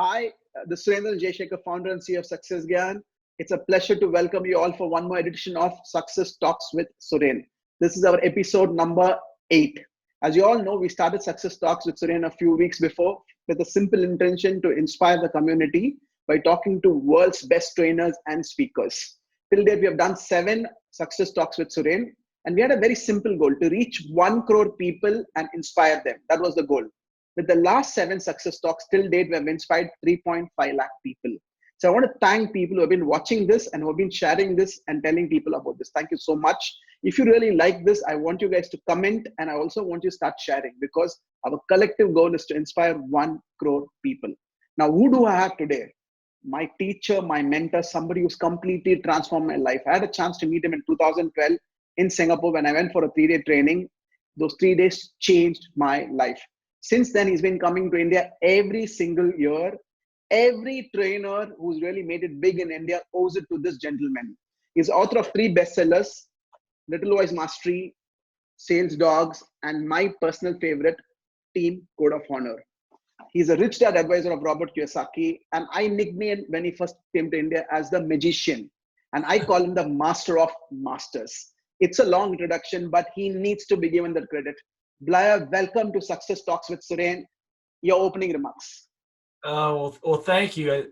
Hi, this is Surendran Jaishakhar, founder and CEO of Success Gyan. It's a pleasure to welcome you all for one more edition of Success Talks with Suren. This is our episode number 8. As you all know, we started Success Talks with Suren a few weeks before with a simple intention to inspire the community by talking to world's best trainers and speakers. Till date, we have done 7 Success Talks with Suren, and we had a very simple goal to reach 1 crore people and inspire them. That was the goal. With the last 7 success talks till date, we have inspired 3.5 lakh people. So I want to thank people who have been watching this and who have been sharing this and telling people about this. Thank you so much. If you really like this, I want you guys to comment, and I also want you to start sharing, because our collective goal is to inspire 1 crore people. Now, who do I have today? My teacher, my mentor, somebody who's completely transformed my life. I had a chance to meet him in 2012 in Singapore when I went for a 3-day training. Those 3 days changed my life. Since then, he's been coming to India every single year. Every trainer who's really made it big in India owes it to this gentleman. He's author of 3 bestsellers, Little Voice Mastery, Sales Dogs, and my personal favorite, Team Code of Honor. He's a rich dad advisor of Robert Kiyosaki, and I nicknamed when he first came to India as the magician, and I call him the master of masters. It's a long introduction, but he needs to be given that credit. Blair, welcome to Success Talks with Suren. Your opening remarks. Well, thank you.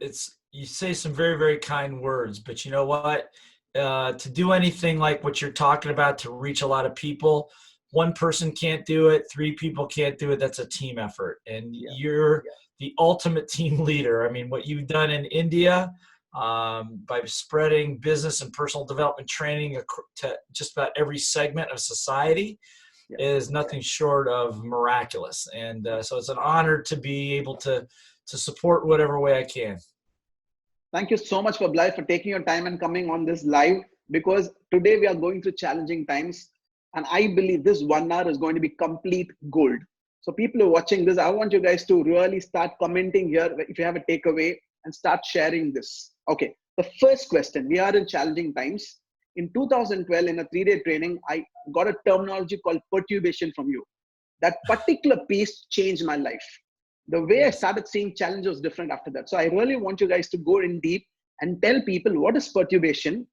You say some very, very kind words, but you know what? To do anything like what you're talking about, to reach a lot of people, 1 person can't do it, 3 people can't do it. That's a team effort, and you're the ultimate team leader. I mean, what you've done in India by spreading business and personal development training to just about every segment of society is nothing short of miraculous. And so it's an honor to be able to support whatever way I can. Thank you so much, Blair, for taking your time and coming on this live, because today we are going through challenging times, and I believe this 1 hour is going to be complete gold. So people who are watching this, I want you guys to really start commenting here if you have a takeaway, and start sharing this. Okay, the first question, we are in challenging times. In 2012, in a 3-day training, I got a terminology called perturbation from you. That particular piece changed my life. The way I started seeing challenges was different after that. So I really want you guys to go in deep and tell people what is perturbation,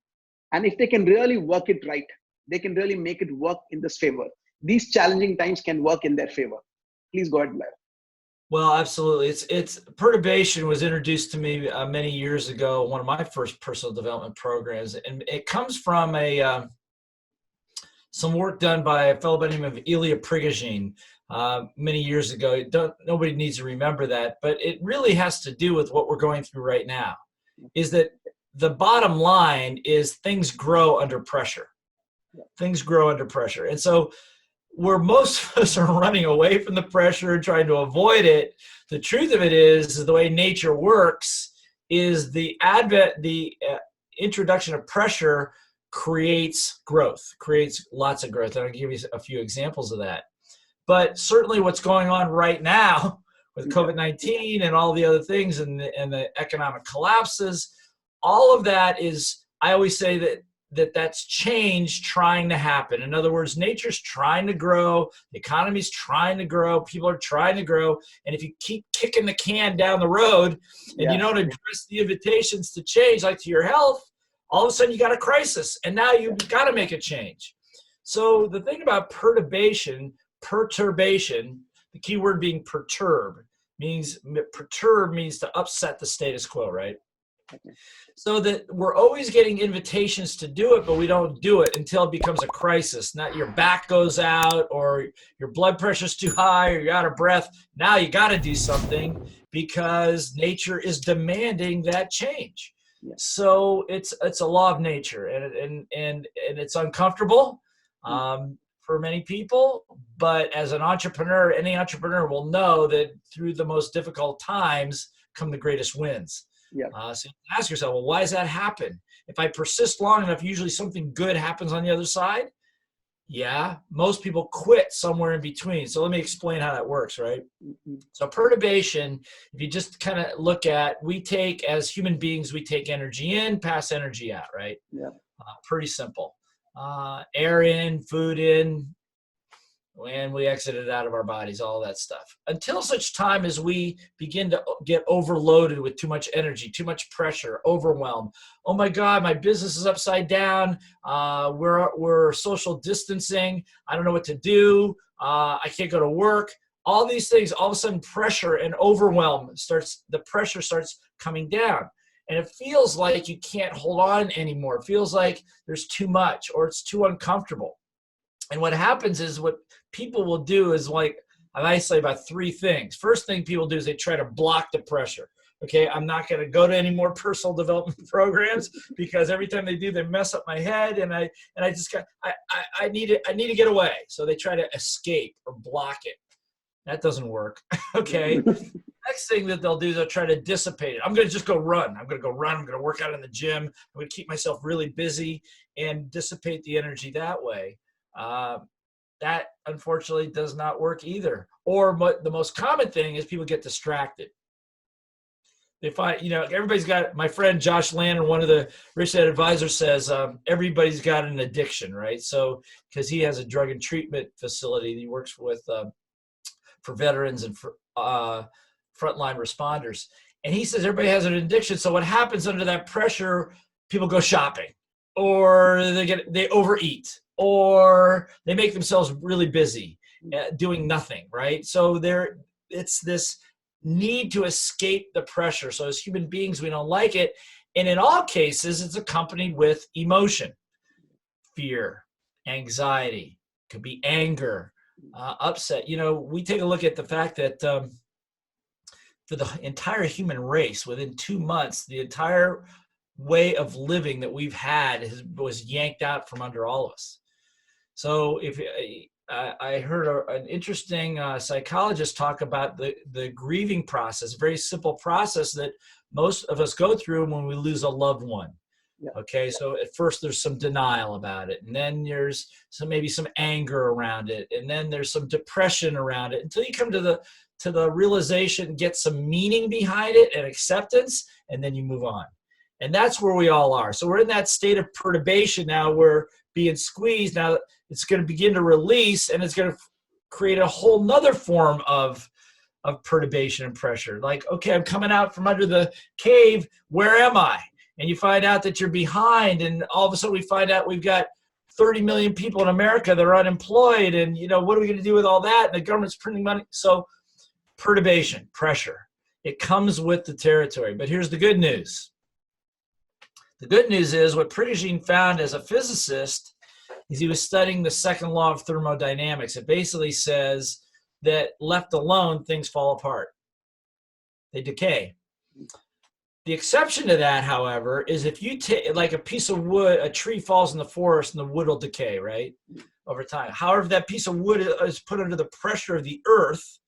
and if they can really work it right, they can really make it work in this favor. These challenging times can work in their favor. Please go ahead, Blair. Well, absolutely. It's perturbation was introduced to me many years ago, one of my first personal development programs, and it comes from some work done by a fellow by the name of Ilya Prigogine many years ago. Nobody needs to remember that, but it really has to do with what we're going through right now. Is that the bottom line is things grow under pressure. Things grow under pressure, and so where most of us are running away from the pressure and trying to avoid it, the truth of it is the way nature works is the introduction of pressure creates growth, creates lots of growth. And I'll give you a few examples of that. But certainly what's going on right now with COVID-19 and all the other things and the economic collapses, all of that is, I always say that's change trying to happen. In other words, nature's trying to grow, the economy's trying to grow, people are trying to grow, and if you keep kicking the can down the road and you don't address the invitations to change, like to your health, all of a sudden you got a crisis, and now you've got to make a change. So the thing about perturbation, the key word being perturb means to upset the status quo, right? So that we're always getting invitations to do it, but we don't do it until it becomes a crisis. Now your back goes out, or your blood pressure's too high, or you're out of breath. Now you got to do something because nature is demanding that change. So it's a law of nature, and it's uncomfortable for many people. But as an entrepreneur, any entrepreneur will know that through the most difficult times come the greatest wins. So you ask yourself, well, why does that happen? If I persist long enough, usually something good happens on the other side. Most people quit somewhere in between. So let me explain how that works, right? So perturbation, if you just kind of look at, as human beings, we take energy in, pass energy out, right? Pretty simple. Air in, food in, and we exited out of our bodies, all that stuff. Until such time as we begin to get overloaded with too much energy, too much pressure, overwhelm. Oh my God, my business is upside down. We're social distancing. I don't know what to do. I can't go to work. All these things, all of a sudden pressure and overwhelm the pressure starts coming down. And it feels like you can't hold on anymore. It feels like there's too much or it's too uncomfortable. And what happens is what people will do is like, I say about three things. First thing people do is they try to block the pressure. Okay, I'm not going to go to any more personal development programs because every time they do, they mess up my head, and I need to get away. So they try to escape or block it. That doesn't work. Okay. Next thing that they'll do, they'll try to dissipate it. I'm going to just go run. I'm going to go run. I'm going to work out in the gym. I'm going to keep myself really busy and dissipate the energy that way. That unfortunately does not work either. Or the most common thing is people get distracted. They find, everybody's got, my friend Josh Lannon, one of the Rich Dad Advisors, says everybody's got an addiction, right? So, because he has a drug and treatment facility that he works with for veterans and for frontline responders. And he says everybody has an addiction. So what happens under that pressure, people go shopping, or they overeat, or they make themselves really busy doing nothing, right? So it's this need to escape the pressure. So as human beings, we don't like it. And in all cases, it's accompanied with emotion, fear, anxiety, could be anger, upset. We take a look at the fact that for the entire human race, within 2 months, the entire way of living that we've had was yanked out from under all of us. So if I heard an interesting psychologist talk about the grieving process, a very simple process that most of us go through when we lose a loved one. Yeah. Okay, so at first there's some denial about it, and then there's maybe some anger around it, and then there's some depression around it, until you come to the realization, get some meaning behind it and acceptance, and then you move on. And that's where we all are. So we're in that state of perturbation now. We're being squeezed. Now it's going to begin to release, and it's going to create a whole nother form of perturbation and pressure. Like, okay, I'm coming out from under the cave. Where am I? And you find out that you're behind, and all of a sudden we find out we've got 30 million people in America that are unemployed, and what are we going to do with all that? And the government's printing money. So perturbation, pressure, it comes with the territory. But here's the good news. The good news is what Prigogine found as a physicist is he was studying the second law of thermodynamics. It basically says that left alone, things fall apart. They decay. The exception to that, however, is if you take, like a piece of wood, a tree falls in the forest and the wood will decay, right, over time. However, that piece of wood is put under the pressure of the earth,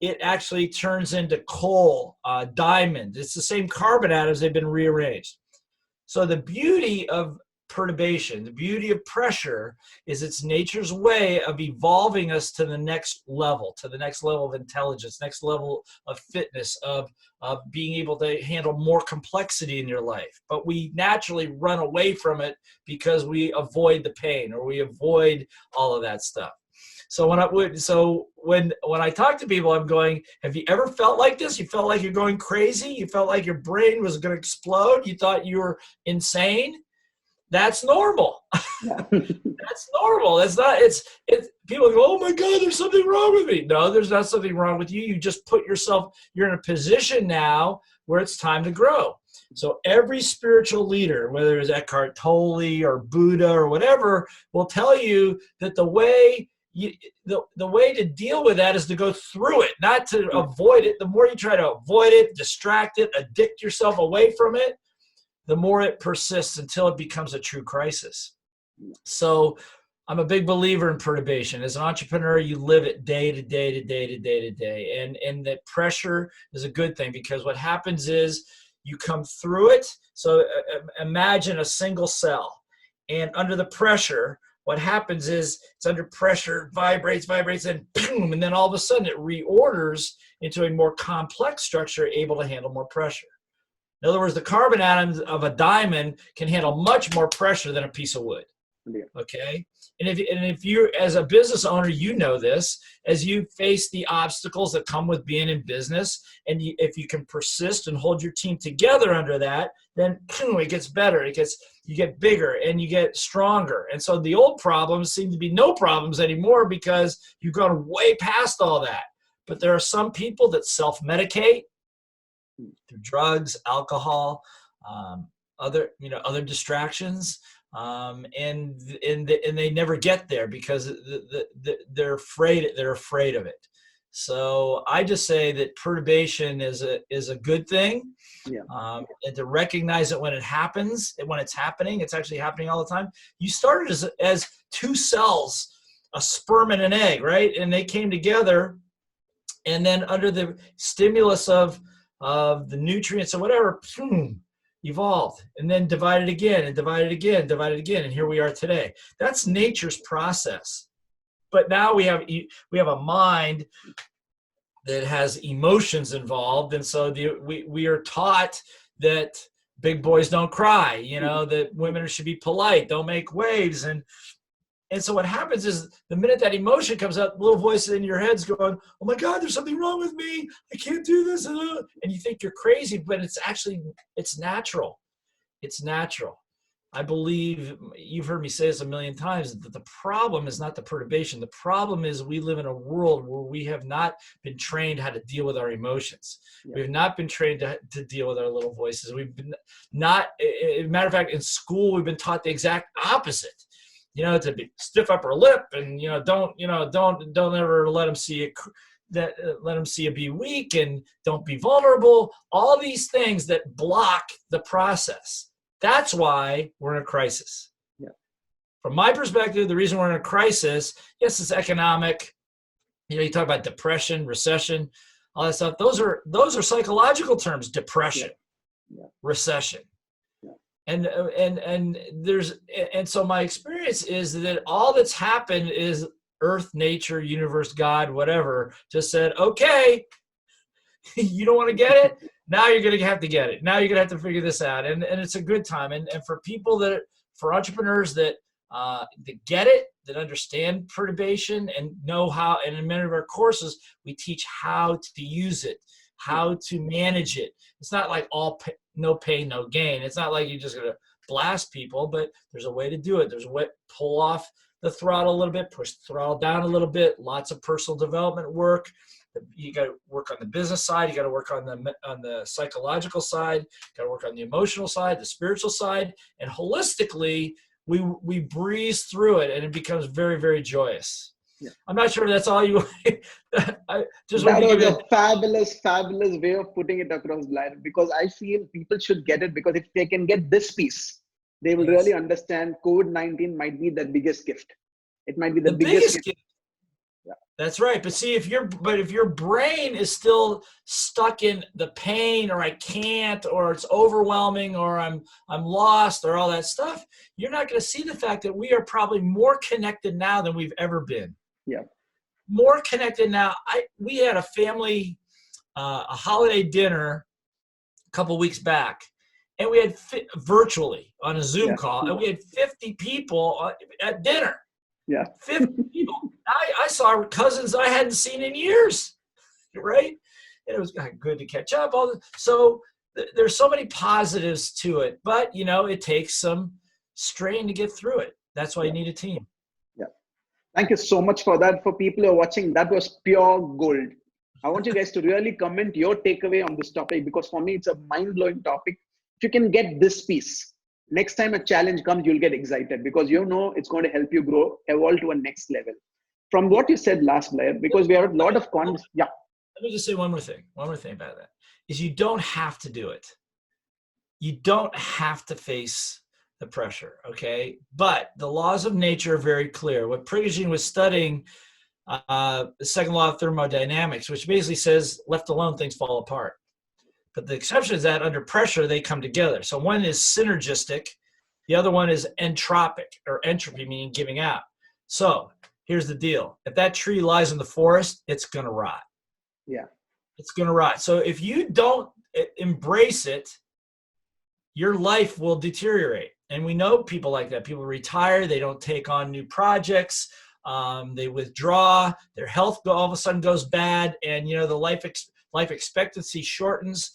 it actually turns into coal, diamond. It's the same carbon atoms, they've been rearranged. So the beauty of perturbation, the beauty of pressure, is it's nature's way of evolving us to the next level of intelligence, next level of fitness, of being able to handle more complexity in your life. But we naturally run away from it because we avoid the pain, or we avoid all of that stuff. So when I talk to people, I'm going, have you ever felt like this? You felt like you're going crazy? You felt like your brain was going to explode? You thought you were insane? That's normal. Yeah. That's normal. It's not, it's people go, oh my God, there's something wrong with me. No, there's not something wrong with you. You just you're in a position now where it's time to grow. So every spiritual leader, whether it's Eckhart Tolle or Buddha or whatever, will tell you that the way to deal with that is to go through it, not to avoid it. The more you try to avoid it, distract it, addict yourself away from it, the more it persists until it becomes a true crisis. So I'm a big believer in perturbation. As an entrepreneur, you live it day to day to day to day to day. And that pressure is a good thing, because what happens is you come through it. So imagine a single cell, and under the pressure, what happens is it's under pressure, vibrates, and boom, and then all of a sudden it reorders into a more complex structure able to handle more pressure. In other words, the carbon atoms of a diamond can handle much more pressure than a piece of wood. Yeah. Okay. And if you're, as a business owner, you know this, as you face the obstacles that come with being in business, and if you can persist and hold your team together under that, then it gets better. You get bigger and you get stronger. And so the old problems seem to be no problems anymore because you've gone way past all that. But there are some people that self-medicate through drugs, alcohol, other distractions. And they never get there because they're afraid of it. So I just say that perturbation is a good thing. Yeah. And to recognize it when it happens, and when it's happening, it's actually happening all the time. You started as two cells, a sperm and an egg, right? And they came together, and then under the stimulus of the nutrients or whatever, evolved, and then divided again, and here we are today. That's nature's process. But now we have a mind that has emotions involved, and so we are taught that big boys don't cry, that women should be polite, don't make waves, and so what happens is the minute that emotion comes up, little voices in your head's going, oh my God, there's something wrong with me. I can't do this. And you think you're crazy, but it's natural. It's natural. I believe, you've heard me say this a million times, that the problem is not the perturbation. The problem is we live in a world where we have not been trained how to deal with our emotions. Yeah. We've not been trained to deal with our little voices. We've been not, as a matter of fact, in school, we've been taught the exact opposite. To be stiff upper lip, and don't ever let them see let them see you be weak, and don't be vulnerable. All these things that block the process. That's why we're in a crisis. Yeah. From my perspective, the reason we're in a crisis, yes, it's economic. You talk about depression, recession, all that stuff. Those are psychological terms. Depression, recession. And so my experience is that all that's happened is Earth, nature, universe, God, whatever, just said, okay, you don't want to get it? Now you're going to have to get it. Now you're going to have to figure this out. And it's a good time. And for people for entrepreneurs that get it, that understand perturbation and know how, and in many of our courses, we teach how to use it, how to manage it. It's not like no pain, no gain. It's not like you're just going to blast people, but there's a way to do it. There's a way to pull off the throttle a little bit, push the throttle down a little bit, lots of personal development work. You got to work on the business side. You got to work on the psychological side. You got to work on the emotional side, the spiritual side, and holistically, we breeze through it, and it becomes very, very joyous. Yeah. I'm not sure if that's all you. That was a fabulous way of putting it across, Blair, because I feel people should get it, because if they can get this piece, they will really understand COVID-19 might be the biggest gift. It might be the biggest gift. Yeah. That's right. But see, if your brain is still stuck in the pain, or I can't, or it's overwhelming, or I'm lost, or all that stuff, you're not going to see the fact that we are probably more connected now than we've ever been. Yeah. More connected now. We had a family, a holiday dinner a couple weeks back, and we had virtually on a Zoom call, and we had 50 people at dinner. Yeah. 50 people. I saw cousins I hadn't seen in years, right? And it was good to catch up. So there's so many positives to it, but it takes some strain to get through it. That's why you need a team. Yeah. Thank you so much for that. For people who are watching, that was pure gold. I want you guys to really comment your takeaway on this topic, because for me, it's a mind-blowing topic. If you can get this piece, next time a challenge comes, you'll get excited, because it's going to help you grow, evolve to a next level. From what you said last, Blair, because we have a lot of Let me just say one more thing about that, is you don't have to do it. You don't have to face the pressure, okay? But the laws of nature are very clear. What Prigogine was studying, the second law of thermodynamics, which basically says, left alone, things fall apart. But the exception is that under pressure, they come together. So one is synergistic. The other one is entropic, or entropy, meaning giving out. So here's the deal. If that tree lies in the forest, it's going to rot. Yeah. It's going to rot. So if you don't embrace it, your life will deteriorate. And we know people like that. People retire, they don't take on new projects, they withdraw, their health all of a sudden goes bad, and the life expectancy shortens.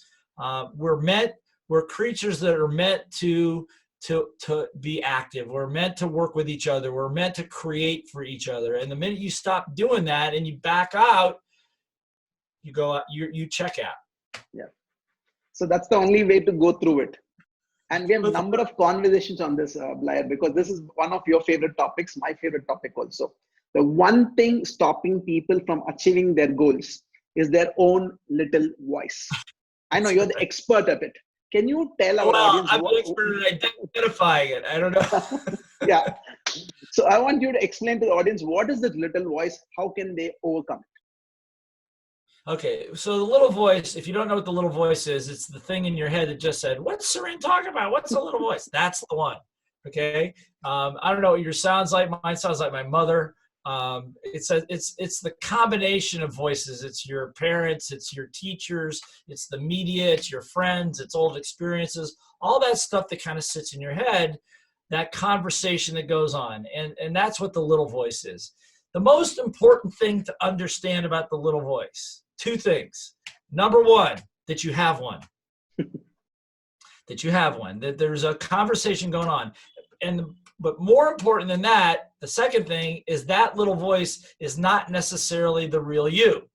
We're creatures that are meant to be active. We're meant to work with each other. We're meant to create for each other. And the minute you stop doing that and you back out, you go out, you check out. Yeah. So that's the only way to go through it. And we have a number of conversations on this, Blair, because this is one of your favorite topics, my favorite topic also. The one thing stopping people from achieving their goals is their own little voice. I know you're the expert at it. Can you tell our audience? I'm the expert at identifying it. I don't know. Yeah. So I want you to explain to the audience, what is this little voice? How can they overcome it? Okay, so the little voice, if you don't know what the little voice is, it's the thing in your head that just said, what's Suren talking about? What's the little voice? That's the one, okay? I don't know what yours sounds like. Mine sounds like my mother. It's the combination of voices. It's your parents, it's your teachers, it's the media, it's your friends, it's old experiences, all that stuff that kind of sits in your head, that conversation that goes on. And that's what the little voice is. The most important thing to understand about the little voice, two things. Number one, that you have one. That there's a conversation going on. But more important than that, the second thing is that little voice is not necessarily the real you.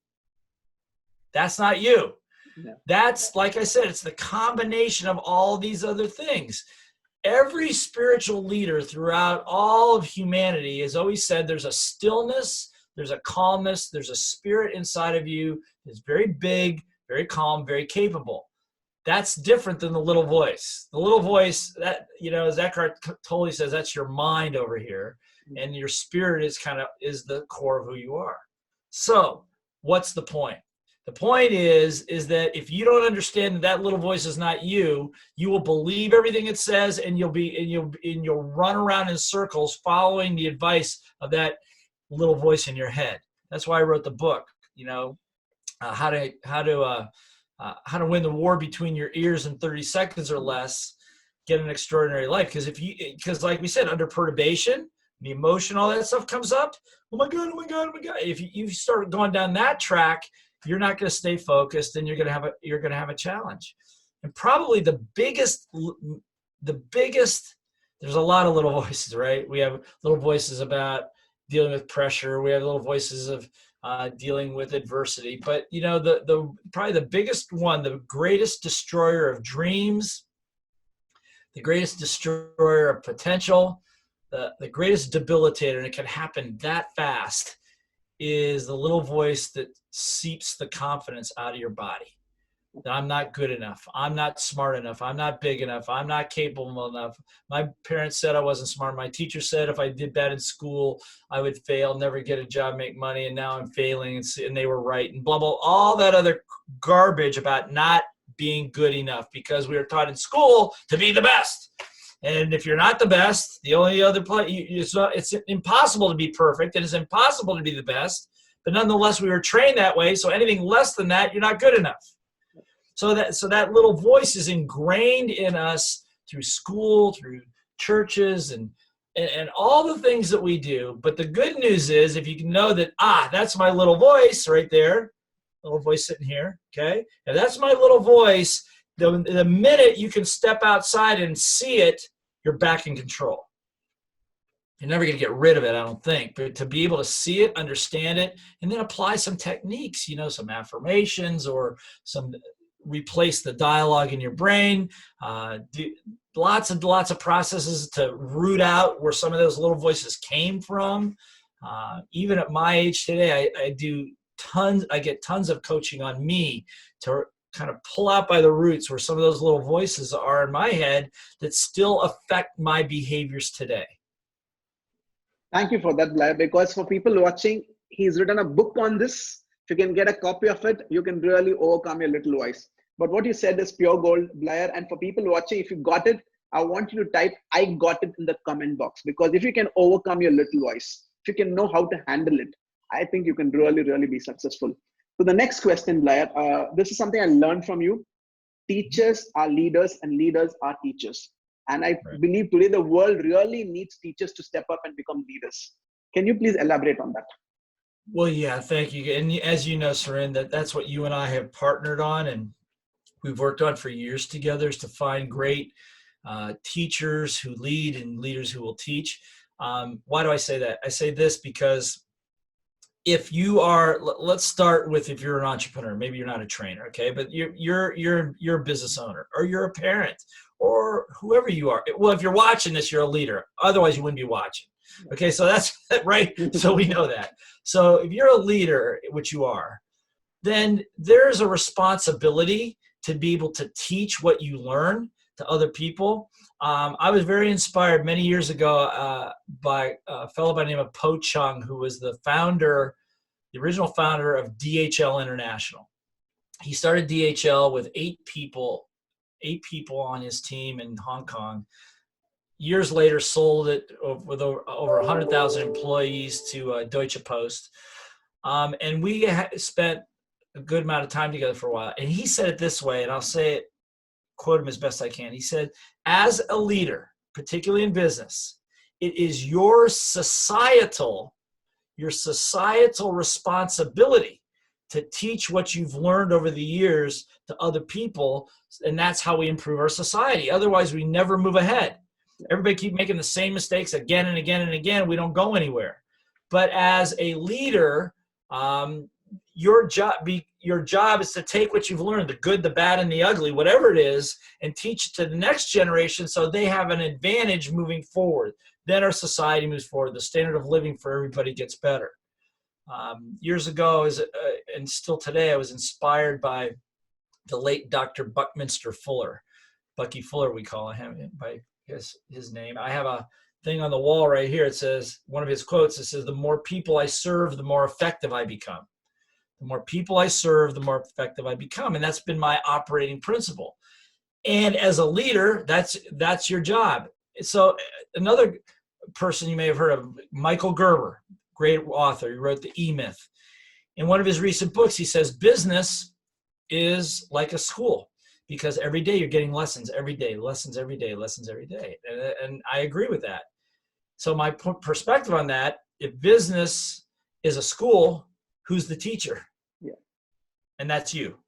That's not you. No. That's, like I said, it's the combination of all these other things. Every spiritual leader throughout all of humanity has always said there's a stillness, there's a calmness, there's a spirit inside of you that's very big, very calm, very capable. That's different than the little voice. The little voice, that, as Eckhart Tolle says, that's your mind over here, and your spirit is the core of who you are. So what's the point? The point is that if you don't understand that little voice is not you, you will believe everything it says, and you'll run around in circles following the advice of that little voice in your head. That's why I wrote the book. How to win the war between your ears in 30 seconds or less. Get an extraordinary life. Because like we said, under perturbation, the emotion, all that stuff comes up. Oh my God. If you start going down that track, you're not going to stay focused, and you're going to have a challenge. And probably the biggest, there's a lot of little voices, right? We have little voices about dealing with pressure. We have little voices of dealing with adversity. But probably the biggest one, the greatest destroyer of dreams, the greatest destroyer of potential, the greatest debilitator, and it can happen that fast, is the little voice that seeps the confidence out of your body. That I'm not good enough. I'm not smart enough. I'm not big enough. I'm not capable enough. My parents said I wasn't smart. My teacher said if I did bad in school, I would fail, never get a job, make money, and now I'm failing, and they were right, and blah, blah, all that other garbage about not being good enough, because we were taught in school to be the best. And if you're not the best, the only other it's impossible to be perfect. It is impossible to be the best. But nonetheless, we were trained that way. So anything less than that, you're not good enough. So that little voice is ingrained in us through school, through churches, and all the things that we do. But the good news is, if you can know that, that's my little voice right there, little voice sitting here, okay? And that's my little voice. The minute you can step outside and see it, you're back in control. You're never going to get rid of it, I don't think. But to be able to see it, understand it, and then apply some techniques, some affirmations, or replace the dialogue in your brain. Lots of processes to root out where some of those little voices came from. Even at my age today, I get tons of coaching on me to kind of pull out by the roots where some of those little voices are in my head that still affect my behaviors today. Thank you for that, Blair, because for people watching, he's written a book on this. If you can get a copy of it, you can really overcome your little voice. But what you said is pure gold, Blair. And for people watching, if you got it, I want you to type, I got it, in the comment box. Because if you can overcome your little voice, if you can know how to handle it, I think you can really, really be successful. So the next question, Blair, this is something I learned from you. Teachers are leaders and leaders are teachers. And I Right. believe today the world really needs teachers to step up and become leaders. Can you please elaborate on that? Well, yeah, thank you. And as you know, Seren, that's what you and I have partnered on, and we've worked on for years together, is to find great teachers who lead and leaders who will teach. Why do I say that? I say this because if you are, let's start with, if you're an entrepreneur, maybe you're not a trainer, okay, but you're a business owner, or you're a parent, or whoever you are. Well, if you're watching this, you're a leader. Otherwise, you wouldn't be watching. Okay, so that's right. So we know that. So if you're a leader, which you are, then there's a responsibility to be able to teach what you learn to other people. I was very inspired many years ago by a fellow by the name of Po Chung, who was the original founder of DHL International. He started DHL with 8 people on his team in Hong Kong. Years later, sold it with over 100,000 employees to Deutsche Post. And we spent a good amount of time together for a while. And he said it this way, and I'll say it, quote him as best I can. He said, as a leader, particularly in business, it is your societal responsibility to teach what you've learned over the years to other people. And that's how we improve our society. Otherwise, we never move ahead. Everybody keep making the same mistakes again and again and again. We don't go anywhere. But as a leader, your job is to take what you've learned, the good, the bad, and the ugly, whatever it is, and teach it to the next generation so they have an advantage moving forward. Then our society moves forward. The standard of living for everybody gets better. Years ago, and still today, I was inspired by the late Dr. Buckminster Fuller. Bucky Fuller, we call him by his name. I have a thing on the wall right here. It says, one of his quotes, it says, the more people I serve, the more effective I become. The more people I serve, the more effective I become. And that's been my operating principle. And as a leader, that's your job. So another person you may have heard of, Michael Gerber, great author. He wrote The E-Myth. In one of his recent books, he says, business is like a school, because every day you're getting lessons every day, lessons every day, lessons every day. And I agree with that. So my perspective on that, if business is a school, who's the teacher? Yeah. And that's you.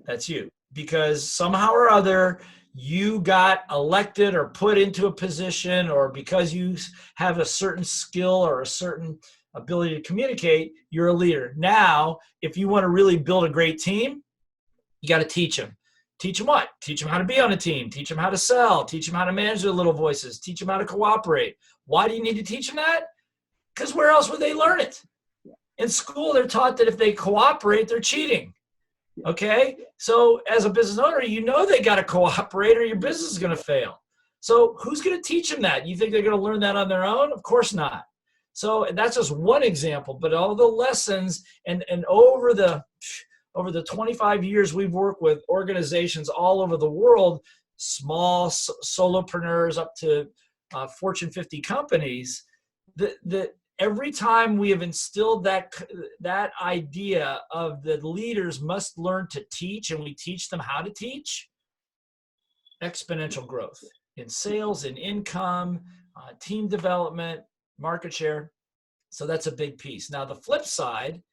That's you. Because somehow or other, you got elected or put into a position, or because you have a certain skill or a certain ability to communicate, you're a leader. Now, if you want to really build a great team, you got to teach them. Teach them what? Teach them how to be on a team. Teach them how to sell. Teach them how to manage their little voices. Teach them how to cooperate. Why do you need to teach them that? Because where else would they learn it? In school, they're taught that if they cooperate, they're cheating. Okay? So as a business owner, you know they got to cooperate or your business is going to fail. So who's going to teach them that? You think they're going to learn that on their own? Of course not. So that's just one example, but all the lessons and over the 25 years we've worked with organizations all over the world, small solopreneurs up to Fortune 50 companies, every time we have instilled that idea of the leaders must learn to teach, and we teach them how to teach, exponential growth in sales, in income, team development, market share. So that's a big piece. Now the flip side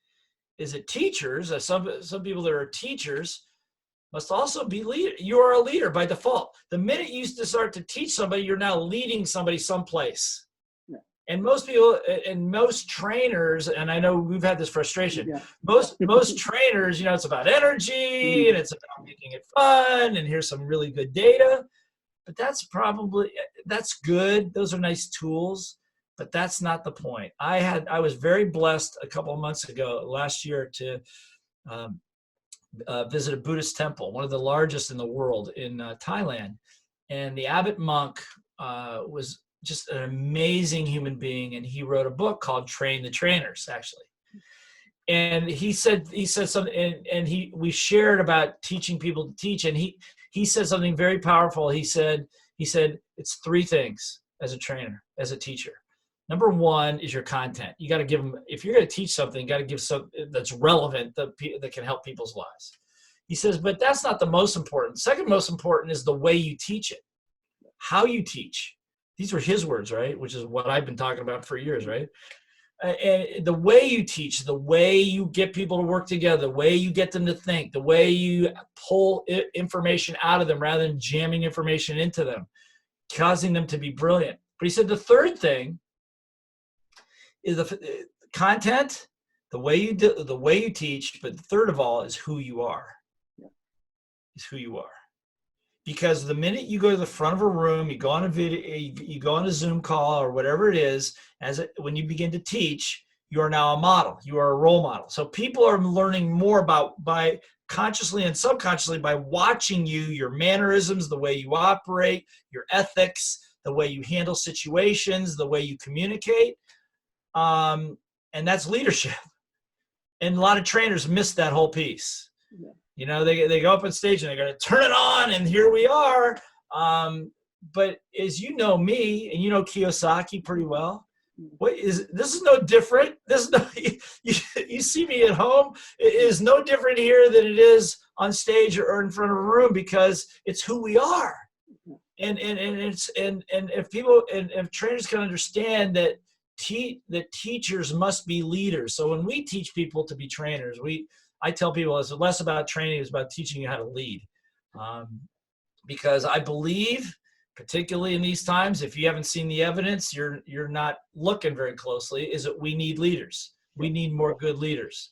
is that teachers, some people that are teachers, must also be leader. You are a leader by default. The minute you start to teach somebody, you're now leading somebody someplace. Yeah. And most people, and most trainers, and I know we've had this frustration. Yeah. Most trainers, it's about energy and it's about making it fun, and here's some really good data. But that's good. Those are nice tools. But that's not the point. I was very blessed a couple of months ago, last year, to visit a Buddhist temple, one of the largest in the world in Thailand. And the abbot monk was just an amazing human being, and he wrote a book called Train the Trainers, actually. And he said something, and we shared about teaching people to teach, and he said something very powerful. He said it's 3 things as a trainer, as a teacher. Number 1 is your content. You got to give them, if you're going to teach something, you got to give something that's relevant, that can help people's lives. He says, but that's not the most important. Second most important is the way you teach it. how you teach. These were his words, right? Which is what I've been talking about for years, right? And the way you teach, the way you get people to work together, the way you get them to think, the way you pull information out of them rather than jamming information into them, causing them to be brilliant. But he said the third thing is the content, the way you do, the way you teach, but third of all is who you are. Is who you are. Because the minute you go to the front of a room, you go on a video, you go on a Zoom call or whatever it is, when you begin to teach, you are now a model. You are a role model. So people are learning more by consciously and subconsciously by watching you, your mannerisms, the way you operate, your ethics, the way you handle situations, the way you communicate. And that's leadership. And a lot of trainers miss that whole piece. Yeah. You know, they go up on stage and they're going to turn it on, and here we are. But as you know me, and you know Kiyosaki pretty well, this is no different. This is no, you see me at home. It is no different here than it is on stage or in front of a room, because it's who we are. And if trainers can understand that that teachers must be leaders. So when we teach people to be trainers, I tell people it's less about training, it's about teaching you how to lead. Because I believe, particularly in these times, if you haven't seen the evidence, you're not looking very closely, is that we need leaders. We need more good leaders.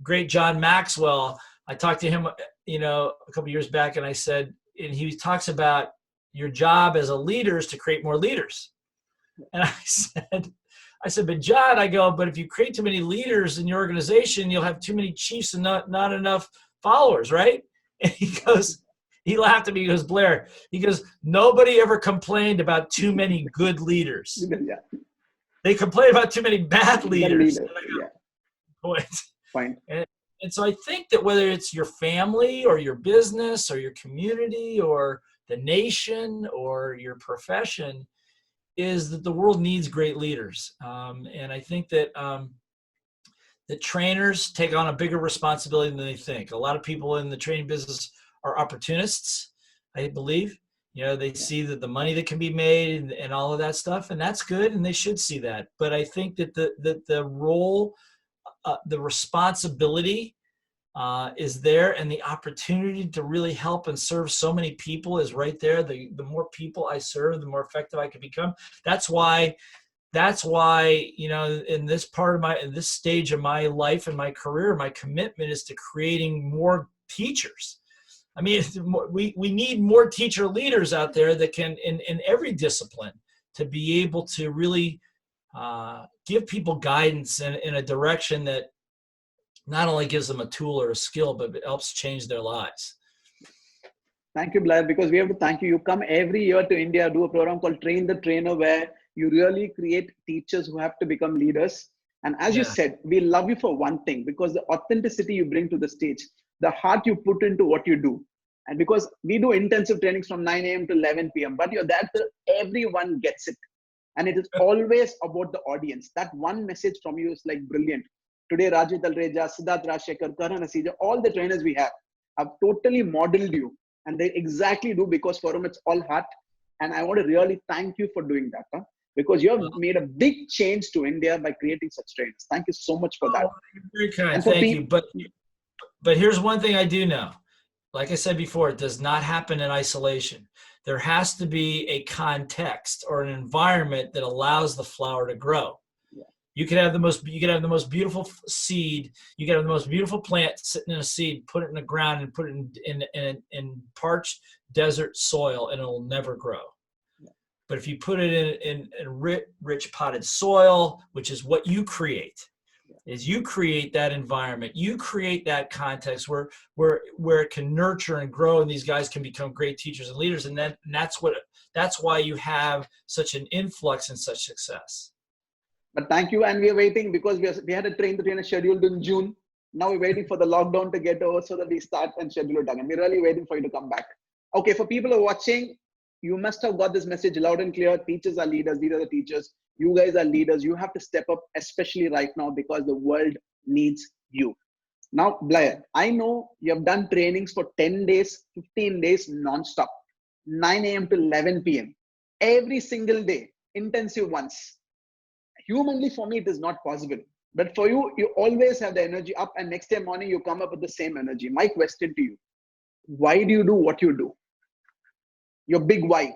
Great John Maxwell, I talked to him, a couple years back, and I said, and he talks about your job as a leader is to create more leaders. And I said, but John, but if you create too many leaders in your organization, you'll have too many chiefs and not enough followers, right? And he laughed at me, he goes, Blair, he goes, nobody ever complained about too many good leaders. Yeah. They complain about too many bad leaders. Fine. And so I think that whether it's your family or your business or your community or the nation or your profession, is that the world needs great leaders. And I think that that trainers take on a bigger responsibility than they think. A lot of people in the training business are opportunists, I believe. They see that the money that can be made and all of that stuff, and that's good, and they should see that. But I think that the role, the responsibility is there, and the opportunity to really help and serve so many people is right there. The more people I serve, the more effective I can become. That's why, in this stage of my life and my career, my commitment is to creating more teachers. I mean, we need more teacher leaders out there that can, in every discipline, to be able to really give people guidance in a direction that not only gives them a tool or a skill, but it helps change their lives. Thank you, Blair, because we have to thank you. You come every year to India, do a program called Train the Trainer, where you really create teachers who have to become leaders. And as you said, we love you for one thing, because the authenticity you bring to the stage, the heart you put into what you do. And because we do intensive trainings from 9 a.m. to 11 p.m., but you're there till everyone gets it. And it is always about the audience. That one message from you is like brilliant. Today, Rajit Talreja, Siddharth Rajshekhar, Karan Asija, all the trainers we have totally modeled you. And they exactly do, because for them, it's all heart. And I want to really thank you for doing that, because you have made a big change to India by creating such trainers. Thank you so much for that. You're very kind. Thank you. But here's one thing I do know. Like I said before, it does not happen in isolation. There has to be a context or an environment that allows the flower to grow. You could have the most beautiful seed. You could have the most beautiful plant sitting in a seed, put it in the ground and put it in parched desert soil, and it'll never grow. Yeah. But if you put it in rich potted soil, which is what you create, is you create that environment, you create that context where it can nurture and grow, and these guys can become great teachers and leaders. And that's why you have such an influx and such success. But thank you, and we are waiting, because we had a Train the Trainer scheduled in June. Now we're waiting for the lockdown to get over so that we start and schedule it again. We're really waiting for you to come back. Okay, for people who are watching, you must have got this message loud and clear. Teachers are leaders. These are the teachers. You guys are leaders. You have to step up, especially right now, because the world needs you. Now, Blair, I know you have done trainings for 10 days, 15 days non-stop. 9 a.m. to 11 p.m. every single day, intensive ones. Humanly, for me, it is not possible. But for you, you always have the energy up, and next day morning, you come up with the same energy. My question to you, why do you do what you do? Your big why.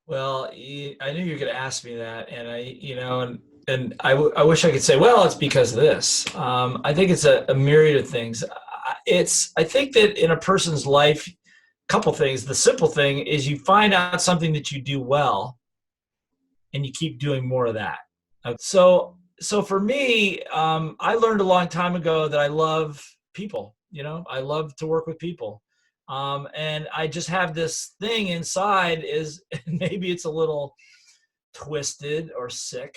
Well, I knew you were going to ask me that, and I wish I could say, well, it's because of this. I think it's a myriad of things. I think that in a person's life, a couple things. The simple thing is you find out something that you do well, and you keep doing more of that. So for me, I learned a long time ago that I love people. I love to work with people. And I just have this thing inside maybe it's a little twisted or sick,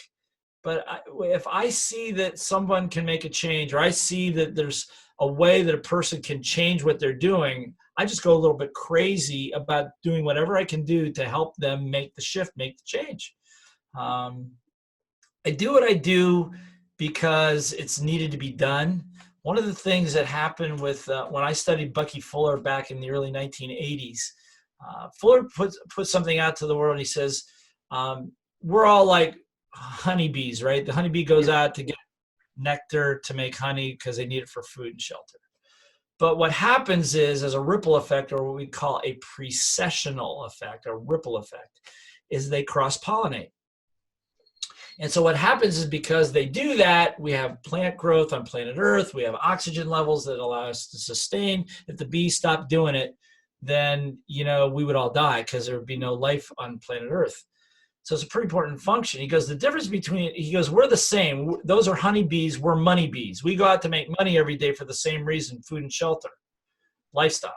but if I see that someone can make a change, or I see that there's a way that a person can change what they're doing, I just go a little bit crazy about doing whatever I can do to help them make the shift, make the change. I do what I do because it's needed to be done. One of the things that happened with when I studied Bucky Fuller back in the early 1980s, Fuller put something out to the world. He says, we're all like honeybees, right? The honeybee goes out to get nectar to make honey because they need it for food and shelter. But what happens is, as a ripple effect, or what we call a precessional effect, or ripple effect, is they cross-pollinate. And so what happens is, because they do that, we have plant growth on planet Earth. We have oxygen levels that allow us to sustain. If the bees stopped doing it, then, we would all die because there would be no life on planet Earth. So it's a pretty important function. He goes, we're the same. Those are honeybees. We're money bees. We go out to make money every day for the same reason: food and shelter, lifestyle.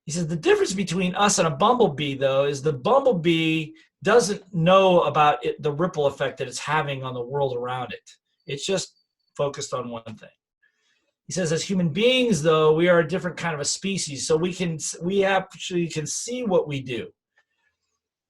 He says the difference between us and a bumblebee, though, is the bumblebee doesn't know about the ripple effect that it's having on the world around it. It's just focused on one thing. He says, as human beings, though, we are a different kind of a species, so we actually can see what we do.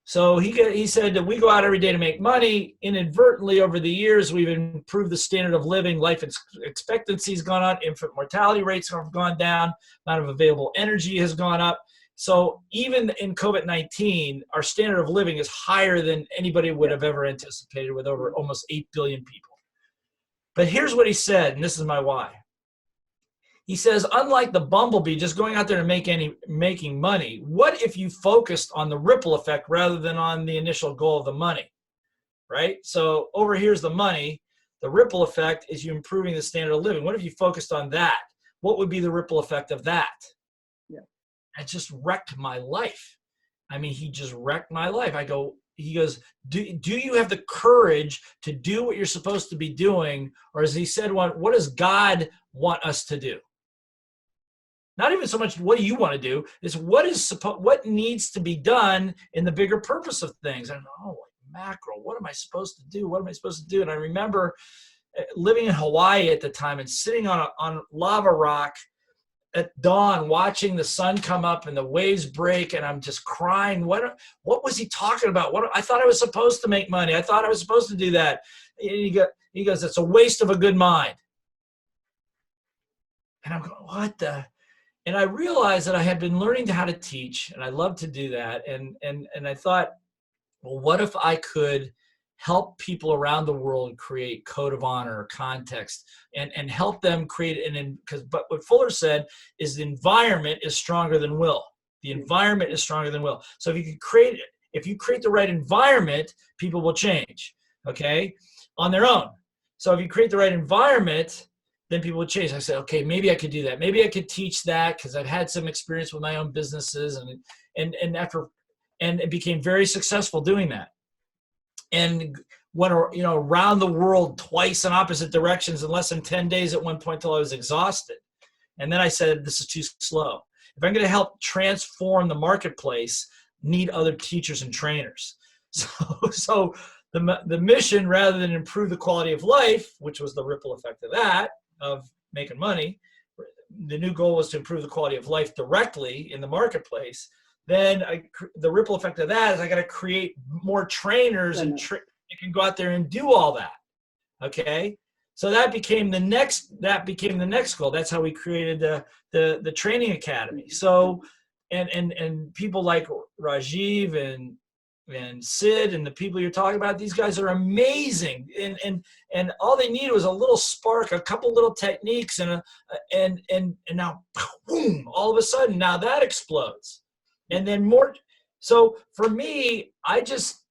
So he said that we go out every day to make money. Inadvertently, over the years, we've improved the standard of living. Life expectancy has gone up. Infant mortality rates have gone down. Amount of available energy has gone up. So even in COVID-19, our standard of living is higher than anybody would have ever anticipated, with over almost 8 billion people. But here's what he said, and this is my why. He says, unlike the bumblebee just going out there and making money, what if you focused on the ripple effect rather than on the initial goal of the money, right? So over here's the money. The ripple effect is you improving the standard of living. What if you focused on that? What would be the ripple effect of that? Yeah. It just wrecked my life. I mean, he just wrecked my life. He goes, do you have the courage to do what you're supposed to be doing? Or as he said, what does God want us to do? Not even so much what do you want to do, is what needs to be done in the bigger purpose of things. And mackerel, what am I supposed to do? What am I supposed to do? And I remember living in Hawaii at the time and sitting on lava rock at dawn, watching the sun come up and the waves break, and I'm just crying. What was he talking about? I thought I was supposed to make money. I thought I was supposed to do that. And he goes, it's a waste of a good mind. And I'm going, what the? And I realized that I had been learning how to teach, and I love to do that. And I thought, well, what if I could help people around the world create code of honor, context, and help them create but what Fuller said is the environment is stronger than will. The environment is stronger than will. So if you create the right environment, people will change, okay, on their own. So if you create the right environment, then people would change. I said, okay, maybe I could do that. Maybe I could teach that, because I've had some experience with my own businesses, and it became very successful doing that. And went around the world twice in opposite directions in less than 10 days at one point, till I was exhausted. And then I said, this is too slow. If I'm going to help transform the marketplace, need other teachers and trainers. So the mission, rather than improve the quality of life, which was the ripple effect of that, of making money, the new goal was to improve the quality of life directly in the marketplace. Then the ripple effect of that is I got to create more trainers and you can go out there and do all that. Okay, so that became the next goal. That's how we created the training academy. So and people like Rajiv and Sid and the people you're talking about, these guys are amazing. And all they need was a little spark, a couple little techniques, and now boom, all of a sudden now that explodes. And then more. So for me, I just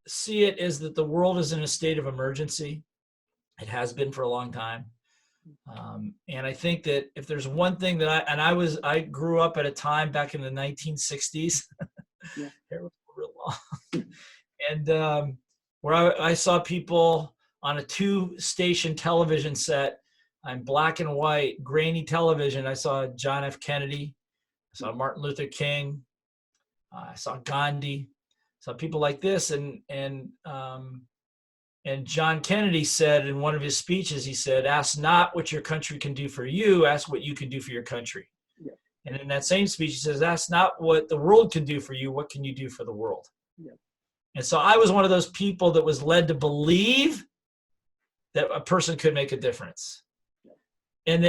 see it as that the world is in a state of emergency. It has been for a long time. And I think that if there's one thing that I grew up at a time back in the 1960s. Yeah. Hair was real long. And where I saw people on a 2-station television set on black and white, grainy television. I saw John F. Kennedy. I saw Martin Luther King. I saw Gandhi. I saw people like this. And John Kennedy said in one of his speeches, he said, "Ask not what your country can do for you, ask what you can do for your country." Yeah. And in that same speech, he says, "Ask not what the world can do for you, what can you do for the world?" Yeah. And so I was one of those people that was led to believe that a person could make a difference. Yeah. And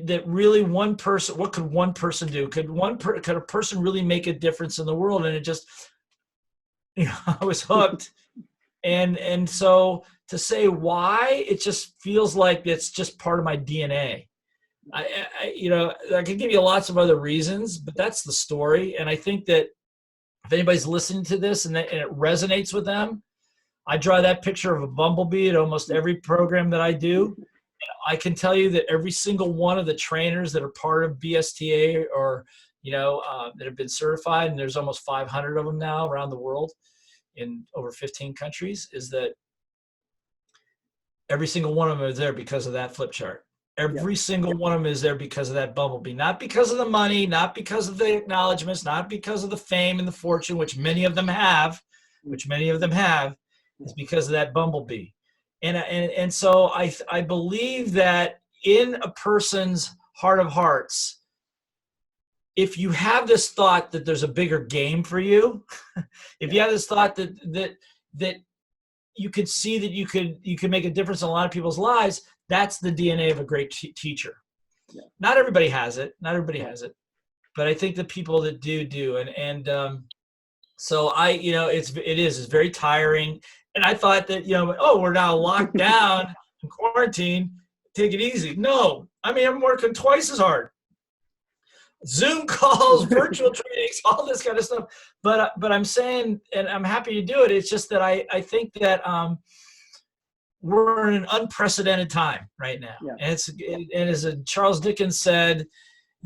that really one person, what could one person do? Could a person really make a difference in the world? And it just, I was hooked. And so to say why, it just feels like it's just part of my DNA. I can give you lots of other reasons, but that's the story. And I think that if anybody's listening to this and it resonates with them, I draw that picture of a bumblebee at almost every program that I do. And I can tell you that every single one of the trainers that are part of BSTA or, that have been certified, and there's almost 500 of them now around the world, in over 15 countries, is that every single one of them is there because of that flip chart. Every single one of them is there because of that bumblebee, not because of the money, not because of the acknowledgments, not because of the fame and the fortune, which many of them have, is because of that bumblebee. And so I believe that in a person's heart of hearts, if you have this thought that there's a bigger game for you, if you have this thought that you could see that you could make a difference in a lot of people's lives, that's the DNA of a great teacher. Yeah. Not everybody has it. But I think the people that do. And so it's very tiring. And I thought that, we're now locked down in quarantine, take it easy. No, I'm working twice as hard. Zoom calls, virtual trainings, all this kind of stuff. But I'm saying, and I'm happy to do it. It's just that I think that we're in an unprecedented time right now. Yeah. And as Charles Dickens said in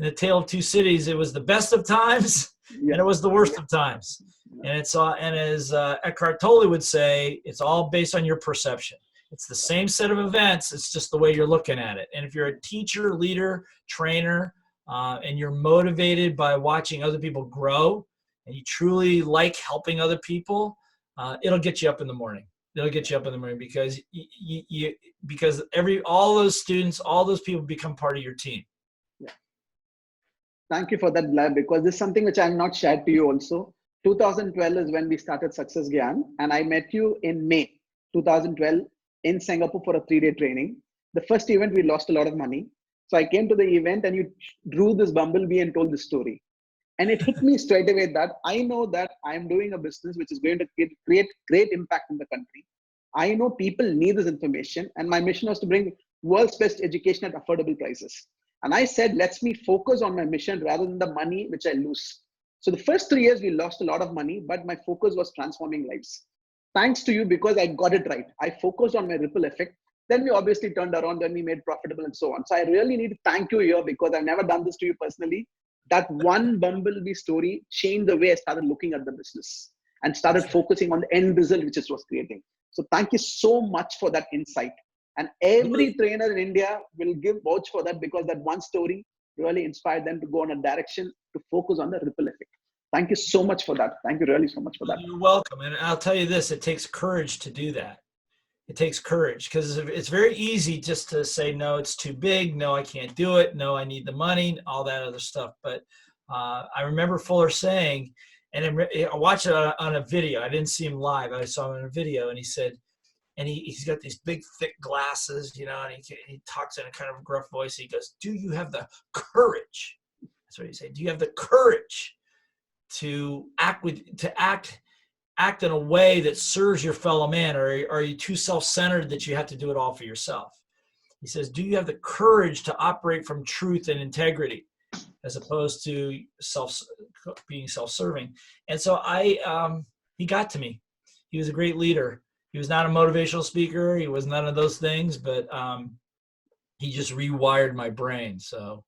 The Tale of Two Cities, it was the best of times and it was the worst of times. Yeah. And as Eckhart Tolle would say, it's all based on your perception. It's the same set of events. It's just the way you're looking at it. And if you're a teacher, leader, trainer, and you're motivated by watching other people grow, and you truly like helping other people, it'll get you up in the morning. It'll get you up in the morning because because all those students, all those people become part of your team. Yeah. Thank you for that, Vlad, because this is something which I'm not shared to you also. 2012 is when we started Success Gyan, and I met you in May 2012 in Singapore for a 3-day training. The first event, we lost a lot of money. So I came to the event and you drew this bumblebee and told the story. And it hit me straight away that I know that I'm doing a business which is going to create great impact in the country. I know people need this information, and my mission was to bring world's best education at affordable prices. And I said, let's me focus on my mission rather than the money which I lose. So the first 3 years, we lost a lot of money, but my focus was transforming lives. Thanks to you, because I got it right. I focused on my ripple effect. Then we obviously turned around, then we made profitable and so on. So I really need to thank you here, because I've never done this to you personally. That one bumblebee story changed the way I started looking at the business and started focusing on the end result, which it was creating. So thank you so much for that insight. And every trainer in India will vouch for that, because that one story really inspired them to go in a direction to focus on the ripple effect. Thank you so much for that. Thank you really so much for that. You're welcome. And I'll tell you this, it takes courage to do that. It takes courage, because it's very easy just to say, no, it's too big. No, I can't do it. No, I need the money, all that other stuff. But I remember Fuller saying, and I watched it on a video. I didn't see him live. I saw him in a video, and he said, and he's got these big, thick glasses, and he talks in a kind of gruff voice. He goes, do you have the courage That's what you say. Do you have the courage to act in a way that serves your fellow man, or are you too self-centered that you have to do it all for yourself? He says, do you have the courage to operate from truth and integrity as opposed to being self-serving? And so he got to me. He was a great leader. He was not a motivational speaker. He was none of those things, but he just rewired my brain. So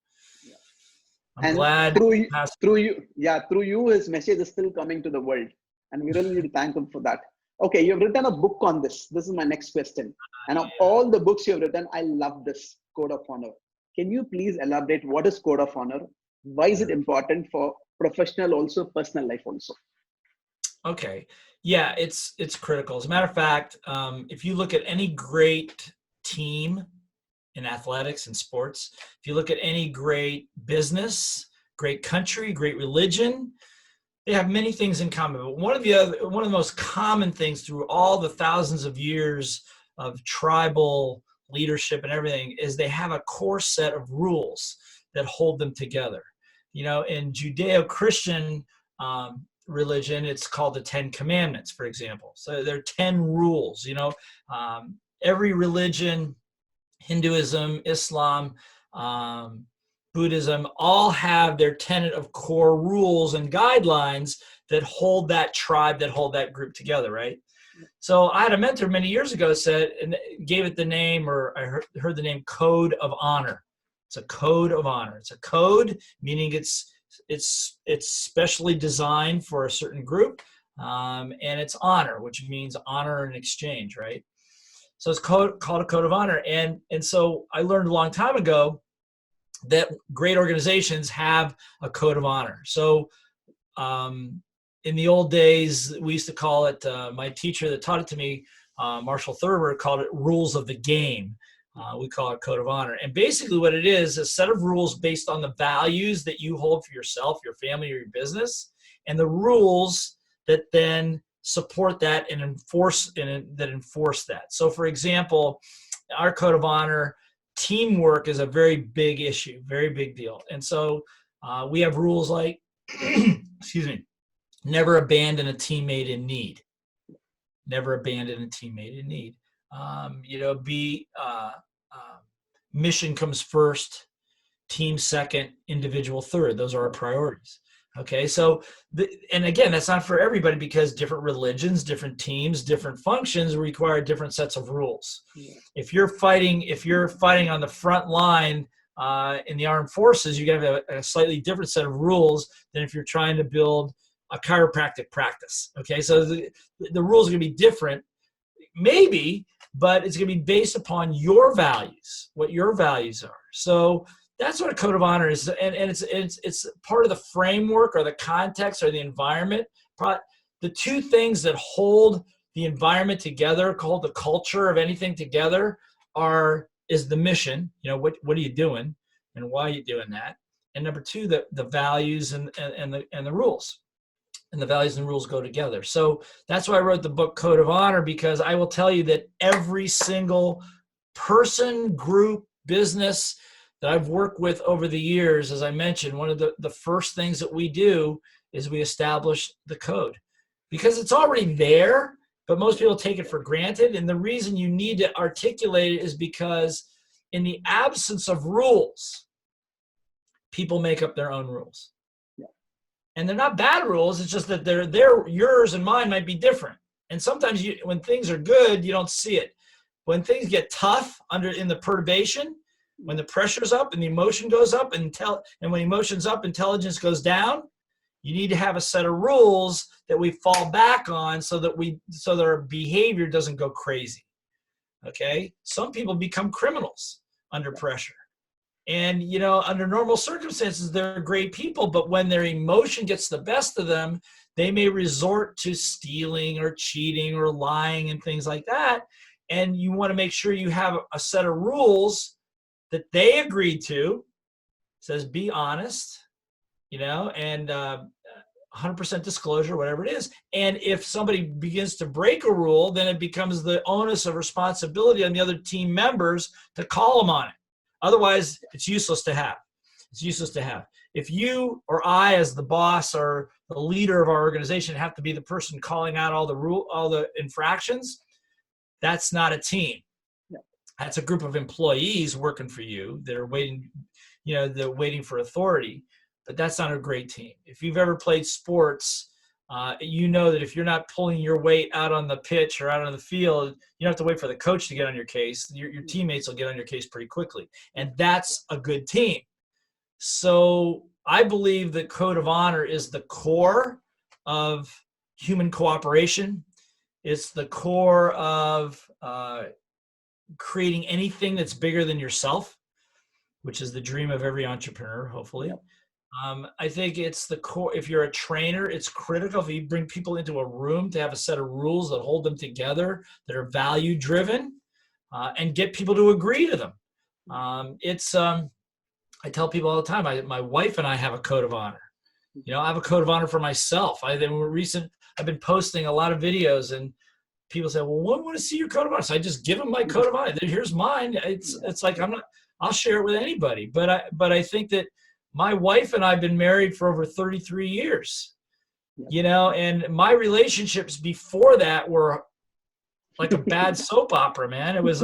I'm glad. Through you, his message is still coming to the world. And we really need to thank him for that. Okay, you've written a book on this. This is my next question. And of all the books you've written, I love this Code of Honor. Can you please elaborate what is Code of Honor? Why is it important for professional also, personal life also? Okay. Yeah, it's critical. As a matter of fact, if you look at any great team in athletics and sports, if you look at any great business, great country, great religion, they have many things in common. But one of the most common things through all the thousands of years of tribal leadership and everything is they have a core set of rules that hold them together. You know, in Judeo-Christian religion, it's called the 10 Commandments, for example. So there are 10 rules. You know, every religion, Hinduism, Islam, Buddhism, all have their tenet of core rules and guidelines that hold that tribe, that hold that group together, right? So I had a mentor many years ago said, and gave it the name, or I heard the name Code of Honor. It's a code of honor. It's a code, meaning it's specially designed for a certain group, and it's honor, which means honor and exchange, right? So it's called a code of honor. And so I learned a long time ago that great organizations have a code of honor. So in the old days, we used to call it, my teacher that taught it to me, Marshall Thurber, called it rules of the game. We call it code of honor. And basically what it is a set of rules based on the values that you hold for yourself, your family, or your business, and the rules that then support that and enforce that. So for example, our code of honor, teamwork is a very big issue, very big deal. And so we have rules like, excuse me, never abandon a teammate in need. Never abandon a teammate in need. Mission comes first, team second, individual third. Those are our priorities. Okay, so, and again, that's not for everybody because different religions, different teams, different functions require different sets of rules. Yeah. If you're fighting on the front line in the armed forces, you got to have a slightly different set of rules than if you're trying to build a chiropractic practice. Okay, so the rules are going to be different, maybe, but it's going to be based upon your values, what your values are. So that's what a code of honor is, and it's part of the framework or the context or the environment. The two things that hold the environment together, hold the culture of anything together, is the mission. You know, what are you doing, and why are you doing that? And number two, the values and the rules. And the values and rules go together. So that's why I wrote the book Code of Honor, because I will tell you that every single person, group, business that I've worked with over the years, as I mentioned, one of the first things that we do is we establish the code, because it's already there, but most people take it for granted. And the reason you need to articulate it is because in the absence of rules, people make up their own rules. And they're not bad rules. It's just that yours and mine might be different. And sometimes when things are good, you don't see it. When things get tough in the perturbation, when the pressure's up and the emotion goes up, and when emotion's up, intelligence goes down, you need to have a set of rules that we fall back on so that our behavior doesn't go crazy. Okay? Some people become criminals under pressure. And, you know, under normal circumstances, they're great people, but when their emotion gets the best of them, they may resort to stealing or cheating or lying and things like that. And you want to make sure you have a set of rules that they agreed to. It says be honest, you know, and 100% disclosure, whatever it is. And if somebody begins to break a rule, then it becomes the onus of responsibility on the other team members to call them on it. Otherwise, it's useless to have. It's useless to have. If you or I, as the boss or the leader of our organization, have to be the person calling out all the infractions, that's not a team. Yeah. That's a group of employees working for you that are waiting, they're waiting for authority. But that's not a great team. If you've ever played sports, you know that if you're not pulling your weight out on the pitch or out on the field, you don't have to wait for the coach to get on your case. Your teammates will get on your case pretty quickly. And that's a good team. So I believe that code of honor is the core of human cooperation. It's the core of creating anything that's bigger than yourself, which is the dream of every entrepreneur, hopefully. Yep. I think it's the core. If you're a trainer, it's critical if you bring people into a room to have a set of rules that hold them together, that are value driven, and get people to agree to them. I tell people all the time, my wife and I have a code of honor. I have a code of honor for myself. I've been posting a lot of videos, and people say, well, I want to see your code of honor. So I just give them my code of honor. Here's mine. It's like, I'll share it with anybody. But I think that my wife and I have been married for over 33 years, and my relationships before that were like a bad soap opera, man. It was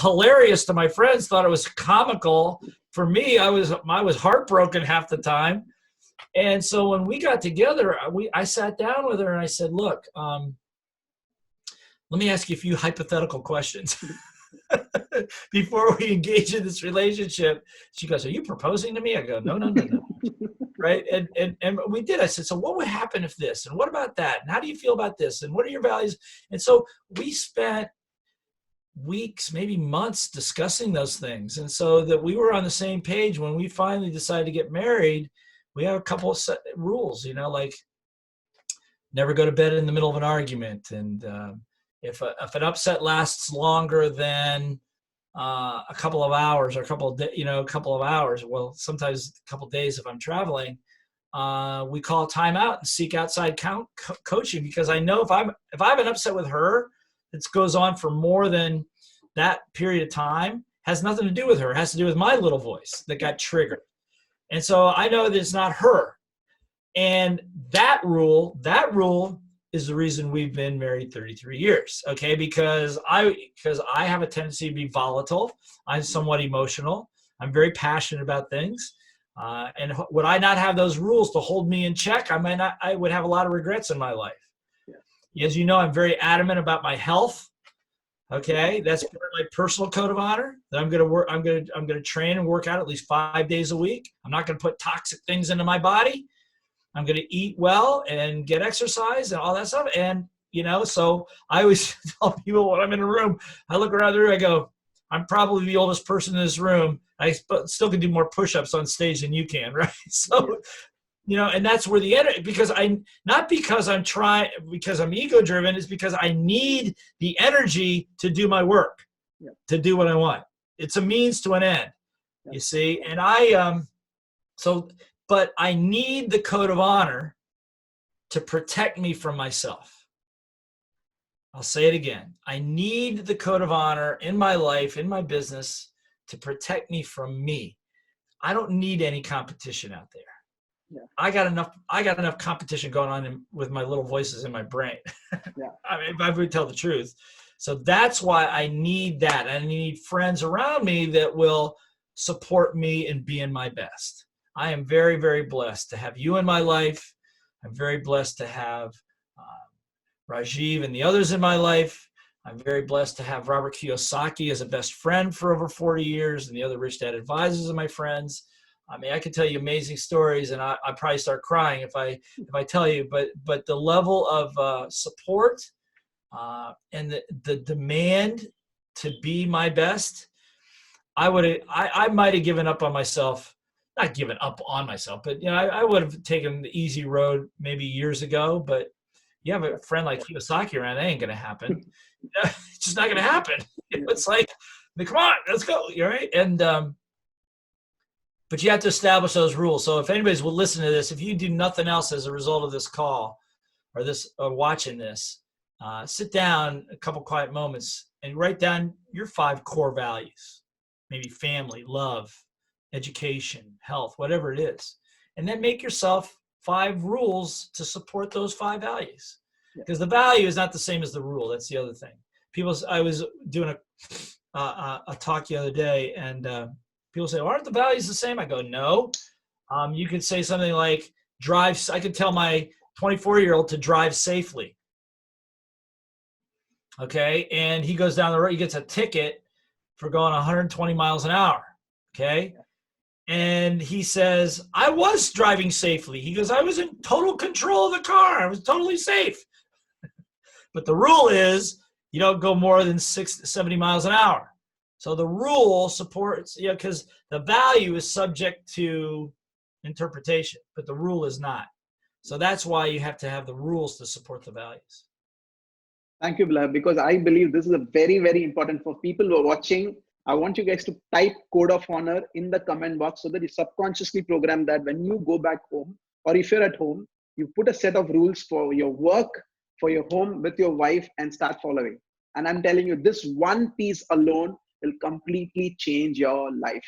hilarious to my friends, thought it was comical. For me, I was heartbroken half the time. And so when we got together, I sat down with her and I said, look, let me ask you a few hypothetical questions before we engage in this relationship. She goes, are you proposing to me? I go, no. Right. And we did. I said, so what would happen if this, and what about that? And how do you feel about this? And what are your values? And so we spent weeks, maybe months, discussing those things. And so that we were on the same page when we finally decided to get married. We have a couple of set rules, like never go to bed in the middle of an argument. And if an upset lasts longer than a couple of hours or a couple of hours, well, sometimes a couple of days if I'm traveling, we call timeout and seek outside coaching, because I know if I have an upset with her that goes on for more than that period of time, has nothing to do with her. It has to do with my little voice that got triggered. And so I know that it's not her. And that rule is the reason we've been married 33 years. Okay. Because I have a tendency to be volatile. I'm somewhat emotional. I'm very passionate about things. And would I not have those rules to hold me in check, I would have a lot of regrets in my life. Yeah. As you know, I'm very adamant about my health. Okay. That's part of my personal code of honor, that I'm going to train and work out at least 5 days a week. I'm not going to put toxic things into my body. I'm going to eat well and get exercise and all that stuff. And, so I always tell people when I'm in a room, I look around the room, I go, I'm probably the oldest person in this room. I still can do more push-ups on stage than you can, right? So, and that's where the energy, because I'm ego-driven, it's because I need the energy to do my work, to do what I want. It's a means to an end, you see? And but I need the code of honor to protect me from myself. I'll say it again. I need the code of honor in my life, in my business, to protect me from me. I don't need any competition out there. Yeah. I got enough competition going on with my little voices in my brain. Yeah. If I would tell the truth. So that's why I need that. I need friends around me that will support me in being my best. I am very, very blessed to have you in my life. I'm very blessed to have Rajiv and the others in my life. I'm very blessed to have Robert Kiyosaki as a best friend for over 40 years, and the other Rich Dad advisors are my friends. I can tell you amazing stories, and I probably start crying if I tell you. But the level of support and the demand to be my best, I might have given up on myself. Not given up on myself, but I would have taken the easy road maybe years ago. But you have a friend like Kiyosaki around, that ain't gonna happen. It's just not gonna happen. It's like, come on, let's go. You're right. And but you have to establish those rules. So if anybody's will listen to this, if you do nothing else as a result of this call or watching this, sit down a couple quiet moments and write down your 5 core values. Maybe family, love, education, health, whatever it is. And then make yourself 5 rules to support those 5 values. Because the value is not the same as the rule. That's the other thing. I was doing a talk the other day, and people say, aren't the values the same? I go, no. You could say something like, I could tell my 24-year-old to drive safely. Okay. And he goes down the road, he gets a ticket for going 120 miles an hour. Okay. And he says, I was driving safely. He goes, I was in total control of the car. I was totally safe. But the rule is you don't go more than 70 miles an hour. So the rule supports, because the value is subject to interpretation, but the rule is not. So that's why you have to have the rules to support the values. Thank you, Blair, because I believe this is a very, very important for people who are watching. I want you guys to type code of honor in the comment box so that you subconsciously program that when you go back home, or if you're at home, you put a set of rules for your work, for your home with your wife, and start following. And I'm telling you, this one piece alone will completely change your life.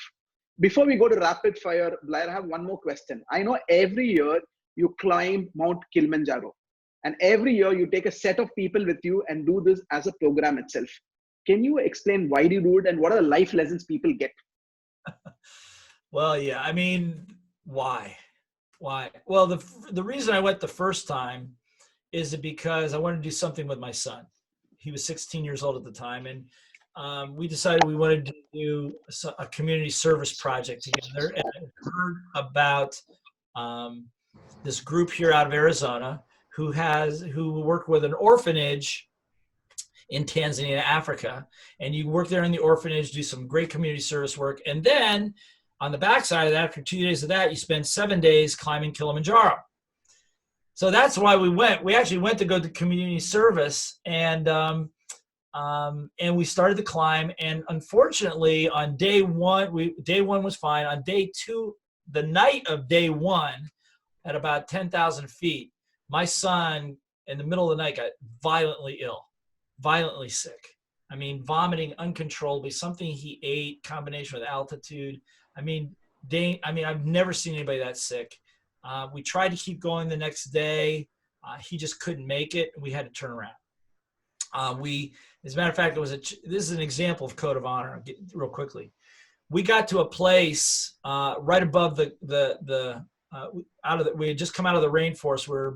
Before we go to rapid fire, Blair, I have one more question. I know every year you climb Mount Kilimanjaro, and every year you take a set of people with you and do this as a program itself. Can you explain why do you do it and what are the life lessons people get? Well, yeah, I mean, why? Well, the reason I went the first time is because I wanted to do something with my son. He was 16 years old at the time, and we decided we wanted to do a community service project together. And I heard about this group here out of Arizona who work with an orphanage in Tanzania, Africa. And you work there in the orphanage, do some great community service work. And then on the backside of that, after 2 days of that, you spend 7 days climbing Kilimanjaro. So that's why we went. We actually went to go to community service, and we started the climb. And unfortunately, on day one was fine. On day 2, the night of day 1, at about 10,000 feet, my son, in the middle of the night, got violently ill, violently sick. I mean, vomiting uncontrollably, something he ate, combination with altitude. I mean, I've never seen anybody that sick. We tried to keep going the next day. He just couldn't make it, and we had to turn around. As a matter of fact, this is an example of code of honor. I'll get real quickly. We got to a place right above we had just come out of the rainforest. We're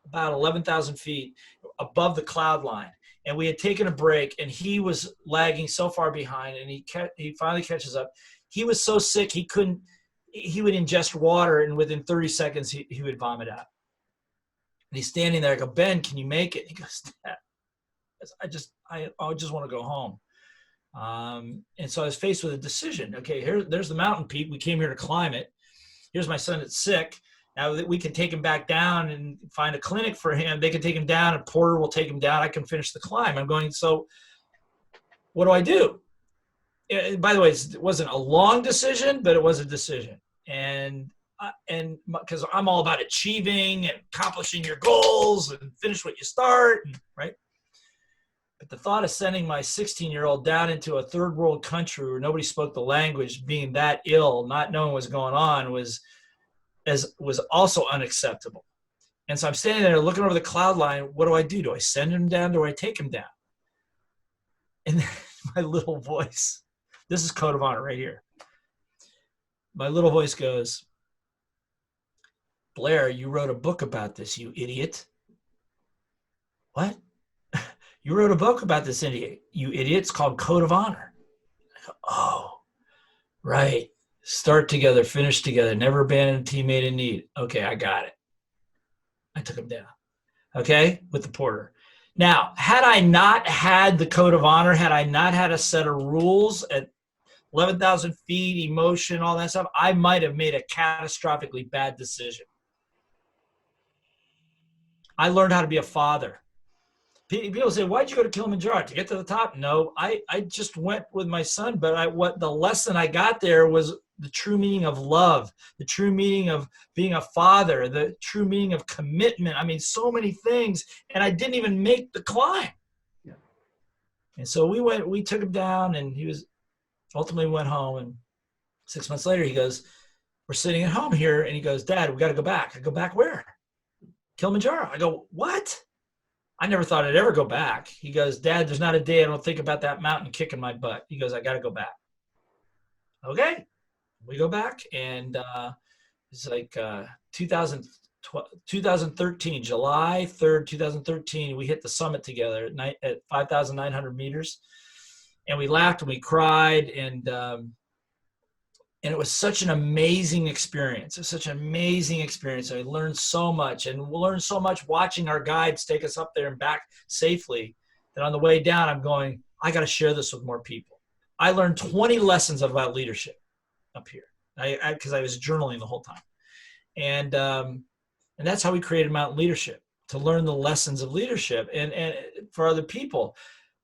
about 11,000 feet above the cloud line, and we had taken a break, and he was lagging so far behind, and he finally catches up. He was so sick he would ingest water, and within 30 seconds he would vomit out. And he's standing there. I go, Ben, can you make it? He goes, Dad, I just want to go home. And so I was faced with a decision. Okay, there's the mountain peak. We came here to climb it. Here's my son that's sick. Now that we can take him back down and find a clinic for him, they can take him down, a porter will take him down. I can finish the climb. I'm going, so what do I do? By the way, it wasn't a long decision, but it was a decision. And because I'm all about achieving and accomplishing your goals and finish what you start, right? But the thought of sending my 16-year-old down into a third world country where nobody spoke the language, being that ill, not knowing what's going on, was also unacceptable. And so I'm standing there looking over the cloud line. What do I do? Do I send him down? Do I take him down? And my little voice, this is code of honor right here. My little voice goes, Blair, you wrote a book about this, you idiot. What? You wrote a book about this, idiot. You idiot. It's called Code of Honor. I go, oh, right. Start together, finish together, never abandon a teammate in need. Okay, I got it. I took him down. Okay, with the porter. Now, had I not had the Code of Honor, had I not had a set of rules at 11,000 feet, emotion, all that stuff, I might have made a catastrophically bad decision. I learned how to be a father. People say, why'd you go to Kilimanjaro? To get to the top? No, I just went with my son, but what the lesson I got there was the true meaning of love, the true meaning of being a father, the true meaning of commitment. I mean, so many things, and I didn't even make the climb. Yeah. And so we took him down, and he ultimately went home and 6 months later, he goes, we're sitting at home here, and he goes, Dad, we got to go back. I go, back where? Kilimanjaro. I go, what? I never thought I'd ever go back. He goes, Dad, there's not a day I don't think about that mountain kicking my butt. He goes, I got to go back. Okay. We go back, and it's like 2013, July 3rd, 2013, we hit the summit together at 5,900 meters. And we laughed and we cried, and it was such an amazing experience. It was such an amazing experience. I learned so much, and we'll learn so much watching our guides take us up there and back safely, that on the way down, I'm going, I got to share this with more people. I learned 20 lessons about leadership up here, because I was journaling the whole time. And that's how we created Mountain Leadership, to learn the lessons of leadership and for other people.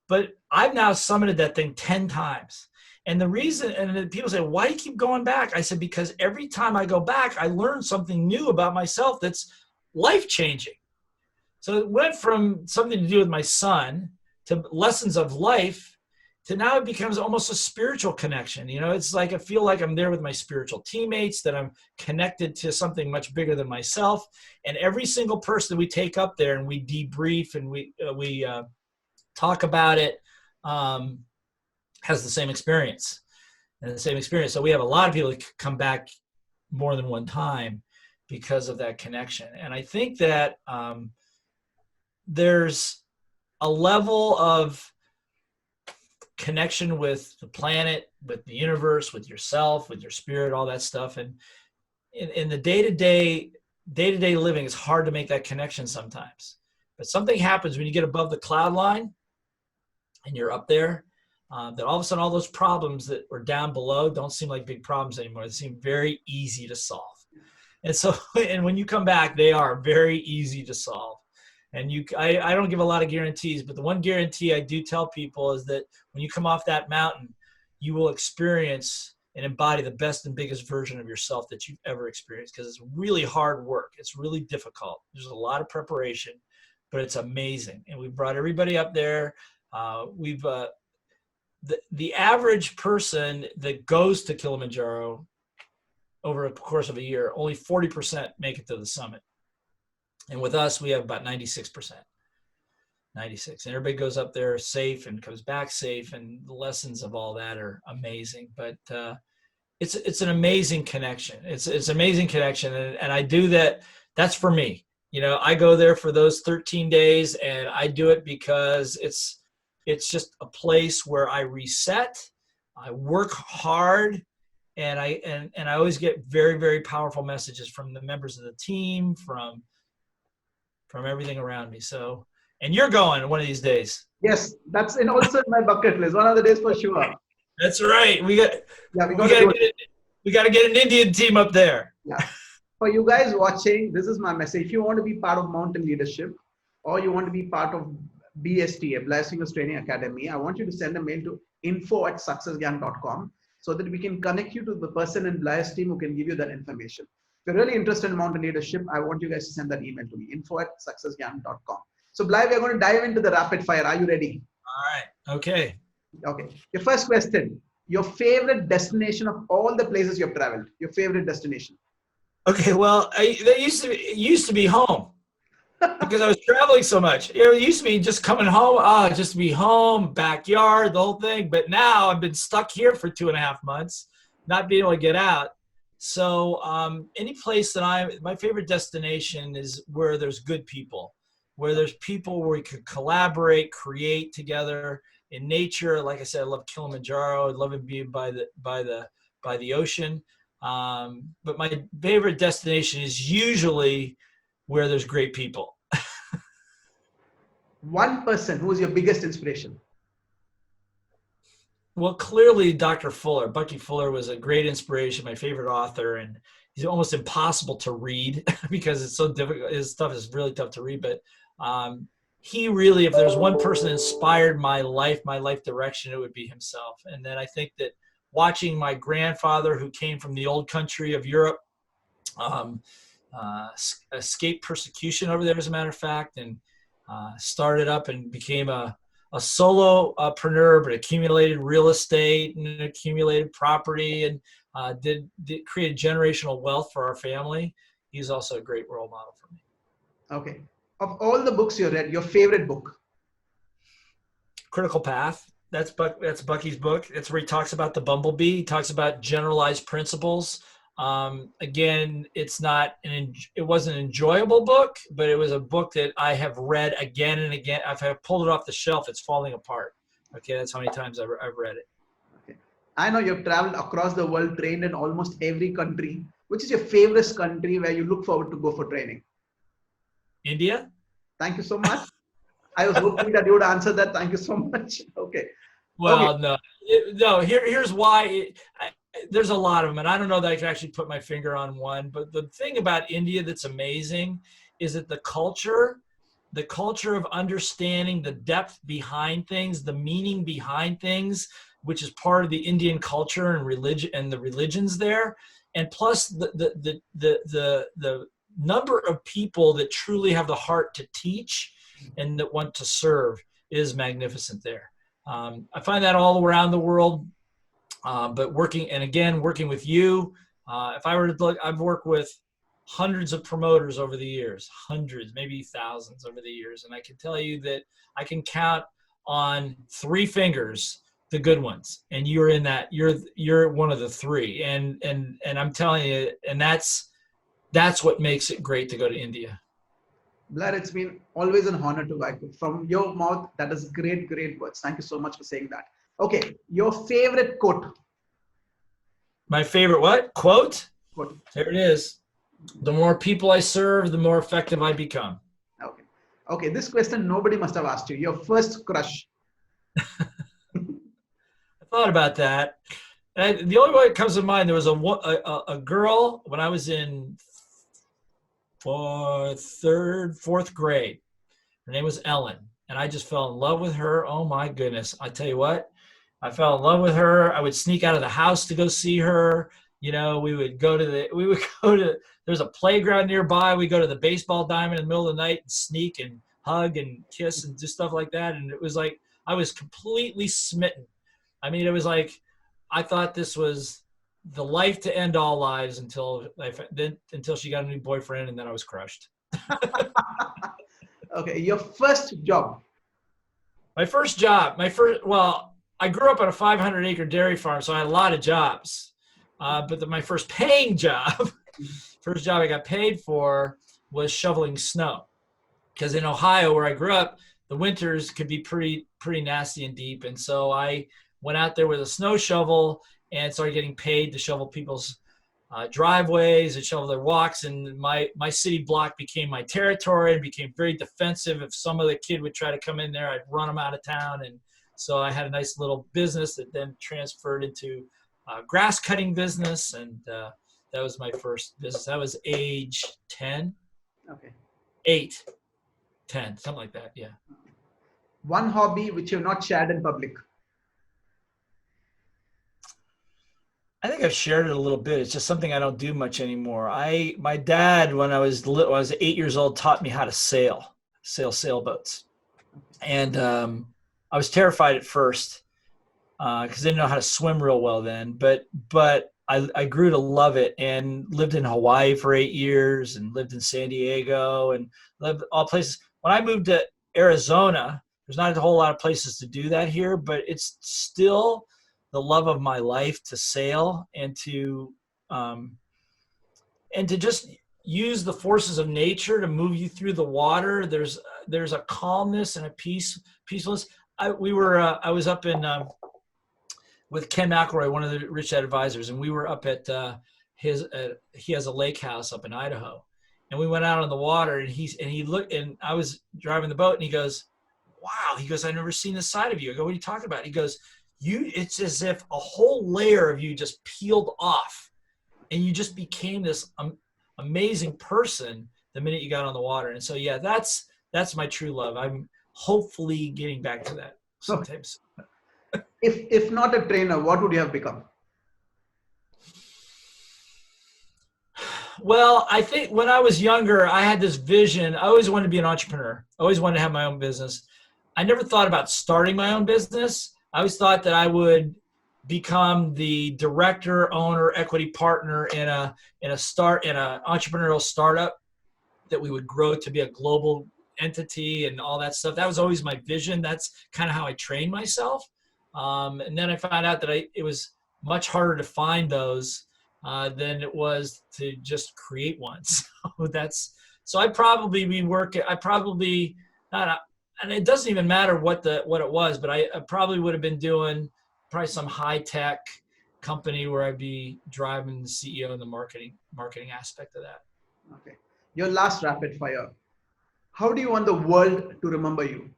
But I've now summited that thing 10 times. And the reason, and people say, why do you keep going back? I said, because every time I go back, I learn something new about myself that's life-changing. So it went from something to do with my son to lessons of life to now it becomes almost a spiritual connection. You know, it's like I feel like I'm there with my spiritual teammates, that I'm connected to something much bigger than myself. And every single person that we take up there and we debrief and we talk about it, has the same experience and the same experience. So we have a lot of people that come back more than one time because of that connection. And I think that there's a level of connection with the planet, with the universe, with yourself, with your spirit, all that stuff. And in the day-to-day living, it's hard to make that connection sometimes. But something happens when you get above the cloud line and you're up there, that all of a sudden all those problems that were down below don't seem like big problems anymore. They seem very easy to solve. And so, and when you come back, they are very easy to solve. And I don't give a lot of guarantees, but the one guarantee I do tell people is that when you come off that mountain, you will experience and embody the best and biggest version of yourself that you've ever experienced, because it's really hard work. It's really difficult. There's a lot of preparation, but it's amazing. And we brought everybody up there. The average person that goes to Kilimanjaro over a course of a year, only 40% make it to the summit. And with us, we have about 96%. 96. And everybody goes up there safe and comes back safe, and the lessons of all that are amazing. But it's an amazing connection. It's an amazing connection. And I do that. That's for me. You know, I go there for those 13 days, and I do it because it's just a place where I reset, I work hard, and I always get very, very powerful messages from the members of the team, from everything around me. So, and you're going one of these days. Yes, that's also in my bucket list. One of the days for sure. That's right. We got to get an Indian team up there. Yeah. For you guys watching, this is my message. If you want to be part of Mountain Leadership, or you want to be part of BSTA, Blair Singers Training Academy, I want you to send a mail to info@successgyan.com so that we can connect you to the person in Blair's team who can give you that information. If you're really interested in Mountain Leadership, I want you guys to send that email to me, info@successgyan.com. So Blair, we're going to dive into the rapid fire. Are you ready? All right. Okay. Okay. Your first question, your favorite destination of all the places you've traveled, your favorite destination? Okay. Well, that used to be home. Because I was traveling so much. It used to be just coming home, just to be home, backyard, the whole thing. But now I've been stuck here for 2.5 months, not being able to get out. So any place that my favorite destination is where there's good people, where there's people where we could collaborate, create together in nature. Like I said, I love Kilimanjaro. I love it being by the ocean. But my favorite destination is usually where there's great people. One person who is your biggest inspiration? Well, clearly Dr. Fuller. Bucky Fuller was a great inspiration, my favorite author, and he's almost impossible to read because it's so difficult. His stuff is really tough to read, but he really, if there's one person that inspired my life direction, it would be himself. And then I think that watching my grandfather, who came from the old country of Europe, escaped persecution over there, as a matter of fact, and started up and became a a solopreneur, but accumulated real estate and accumulated property, and did create generational wealth for our family. He's also a great role model for me. Okay. Of all the books you read, your favorite book? Critical Path. That's Bucky's book. That's where he talks about the bumblebee. He talks about generalized principles. Again, it wasn't an enjoyable book, but it was a book that I have read again and again. I've pulled it off the shelf. It's falling apart. Okay, that's how many times I've read it. Okay. I know you've traveled across the world, trained in almost every country. Which is your favorite country where you look forward to go for training? India. Thank you so much. I was hoping that you would answer that. Thank you so much. Okay. Well, okay. no. Here's why. There's a lot of them, and I don't know that I can actually put my finger on one. But the thing about India that's amazing is that the culture of understanding the depth behind things, the meaning behind things, which is part of the Indian culture and religion and the religions there, and plus the number of people that truly have the heart to teach and that want to serve is magnificent there. I find that all around the world. But working with you, if I were to look, I've worked with hundreds of promoters over the years, hundreds, maybe thousands over the years. And I can tell you that I can count on 3 fingers the good ones. And you're in that, you're one of the 3. And I'm telling you, and that's what makes it great to go to India. Blair, it's been always an honor to work with. From your mouth, that is great words. Thank you so much for saying that. Okay, your favorite quote? My favorite what? Quote? Quote. There it is. The more people I serve, the more effective I become. Okay, this question nobody must have asked you. Your first crush? I thought about that. And the only one that comes to mind, there was a girl when I was in 4th grade. Her name was Ellen. And I just fell in love with her. Oh my goodness. I tell you what, I fell in love with her. I would sneak out of the house to go see her. You know, we would go to, there's a playground nearby. We go to the baseball diamond in the middle of the night and sneak and hug and kiss and do stuff like that. And it was like, I was completely smitten. I mean, it was like, I thought this was the life to end all lives until she got a new boyfriend, and then I was crushed. Okay, your first job? Well, I grew up on a 500-acre dairy farm, so I had a lot of jobs. But my first paying job, first job I got paid for was shoveling snow. Because in Ohio, where I grew up, the winters could be pretty nasty and deep. And so I went out there with a snow shovel and started getting paid to shovel people's driveways and shovel their walks. And my city block became my territory and became very defensive. If some other kid would try to come in there, I'd run them out of town. And so I had a nice little business that then transferred into grass cutting business. And that was my first business. That was age 10. Okay. 8, 10, something like that. Yeah. One hobby which you've not shared in public? I think I've shared it a little bit. It's just something I don't do much anymore. My dad, when I was 8 years old, taught me how to sail sailboats. And I was terrified at first because I didn't know how to swim real well then. But I grew to love it and lived in Hawaii for 8 years and lived in San Diego and lived all places. When I moved to Arizona, there's not a whole lot of places to do that here, but it's still the love of my life to sail and to just use the forces of nature to move you through the water. There's a calmness and a peacefulness. I was up in with Ken McElroy, one of the Rich Dad advisors, and we were up at he has a lake house up in Idaho, and we went out on the water, and he looked, and I was driving the boat, and he goes, "Wow," he goes, "I've never seen this side of you." I go, "What are you talking about?" He goes, it's as if a whole layer of you just peeled off, and you just became this amazing person the minute you got on the water. And so, yeah, that's my true love. I'm hopefully getting back to that sometimes. If not a trainer, what would you have become? Well, I think when I was younger, I had this vision. I always wanted to be an entrepreneur. I always wanted to have my own business. I never thought about starting my own business. I always thought that I would become the director, owner, equity partner in an entrepreneurial startup that we would grow to be a global entity and all that stuff. That was always my vision. That's kind of how I trained myself. And then I found out that it was much harder to find those than it was to just create one. So I'd probably be working. And it doesn't even matter what it was, but I probably would have been doing probably some high tech company where I'd be driving the CEO and the marketing aspect of that. Okay. Your last rapid fire. How do you want the world to remember you?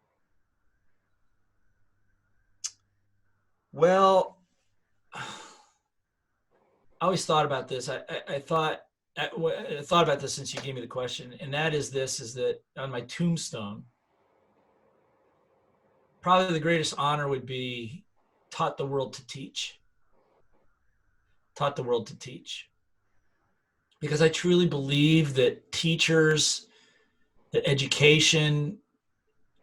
Well, I always thought about this. I thought about this since you gave me the question, and that is that on my tombstone, probably the greatest honor would be taught the world to teach. Taught the world to teach. Because I truly believe that that education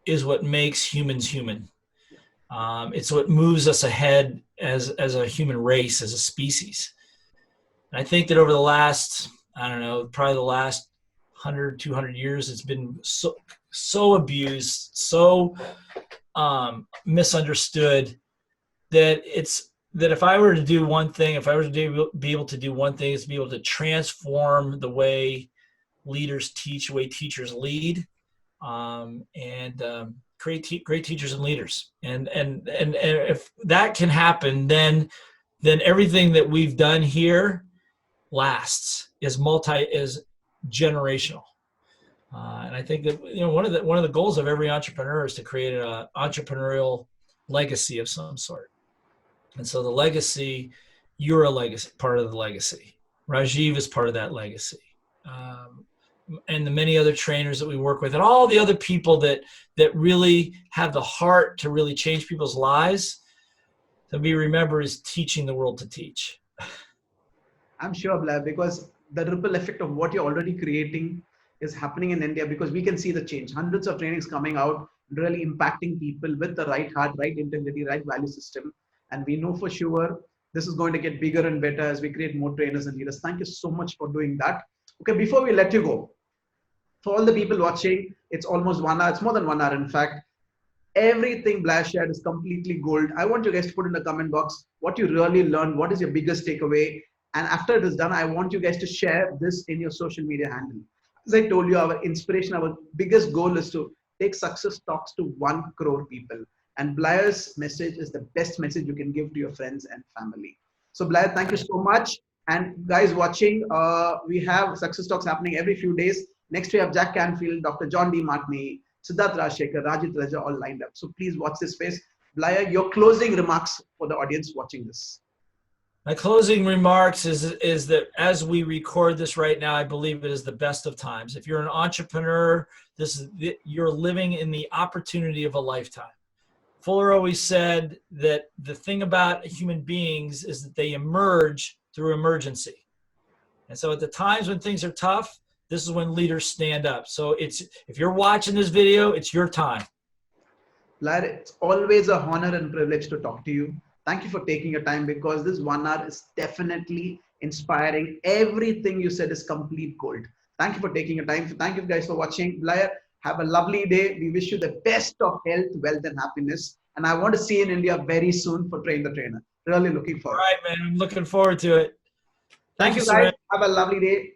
is what makes humans human. It's what moves us ahead as a human race, as a species. And I think that over the last, probably the last 100, 200 years, it's been so abused, so misunderstood that if I were to do one thing, if I were to be able to do one thing, is to be able to transform the way leaders teach, the way teachers lead, and create great teachers and leaders. And if that can happen, then everything that we've done here lasts, is generational. And I think that one of the goals of every entrepreneur is to create an entrepreneurial legacy of some sort. And so the legacy, you're a legacy, part of the legacy. Rajiv is part of that legacy. And the many other trainers that we work with, and all the other people that really have the heart to really change people's lives, to be remembered is teaching the world to teach. I'm sure, Blair, because the ripple effect of what you're already creating is happening in India, because we can see the change. Hundreds of trainings coming out, really impacting people with the right heart, right integrity, right value system. And we know for sure this is going to get bigger and better as we create more trainers and leaders. Thank you so much for doing that. Okay, before we let you go, for all the people watching, it's almost 1 hour. It's more than 1 hour, in fact. Everything Blair shared is completely gold. I want you guys to put in the comment box what you really learned. What is your biggest takeaway? And after it is done, I want you guys to share this in your social media handle. As I told you, our inspiration, our biggest goal is to take Success Talks to 1 crore people. And Blair's message is the best message you can give to your friends and family. So Blair, thank you so much. And guys watching, we have Success Talks happening every few days. Next we have Jack Canfield, Dr. John D. Martini, Siddharth Rajshekhar, Rajit Raja, all lined up. So please watch this space. Blair, your closing remarks for the audience watching this. My closing remarks is that as we record this right now, I believe it is the best of times. If you're an entrepreneur, you're living in the opportunity of a lifetime. Fuller always said that the thing about human beings is that they emerge through emergency. And so at the times when things are tough, this is when leaders stand up. So if you're watching this video, it's your time. Blair, it's always a honor and privilege to talk to you. Thank you for taking your time, because this 1 hour is definitely inspiring. Everything you said is complete gold. Thank you for taking your time. Thank you guys for watching. Blair, have a lovely day. We wish you the best of health, wealth, and happiness. And I want to see you in India very soon for Train the Trainer. Really looking forward. All right, man. I'm looking forward to it. Thank you guys. Have a lovely day.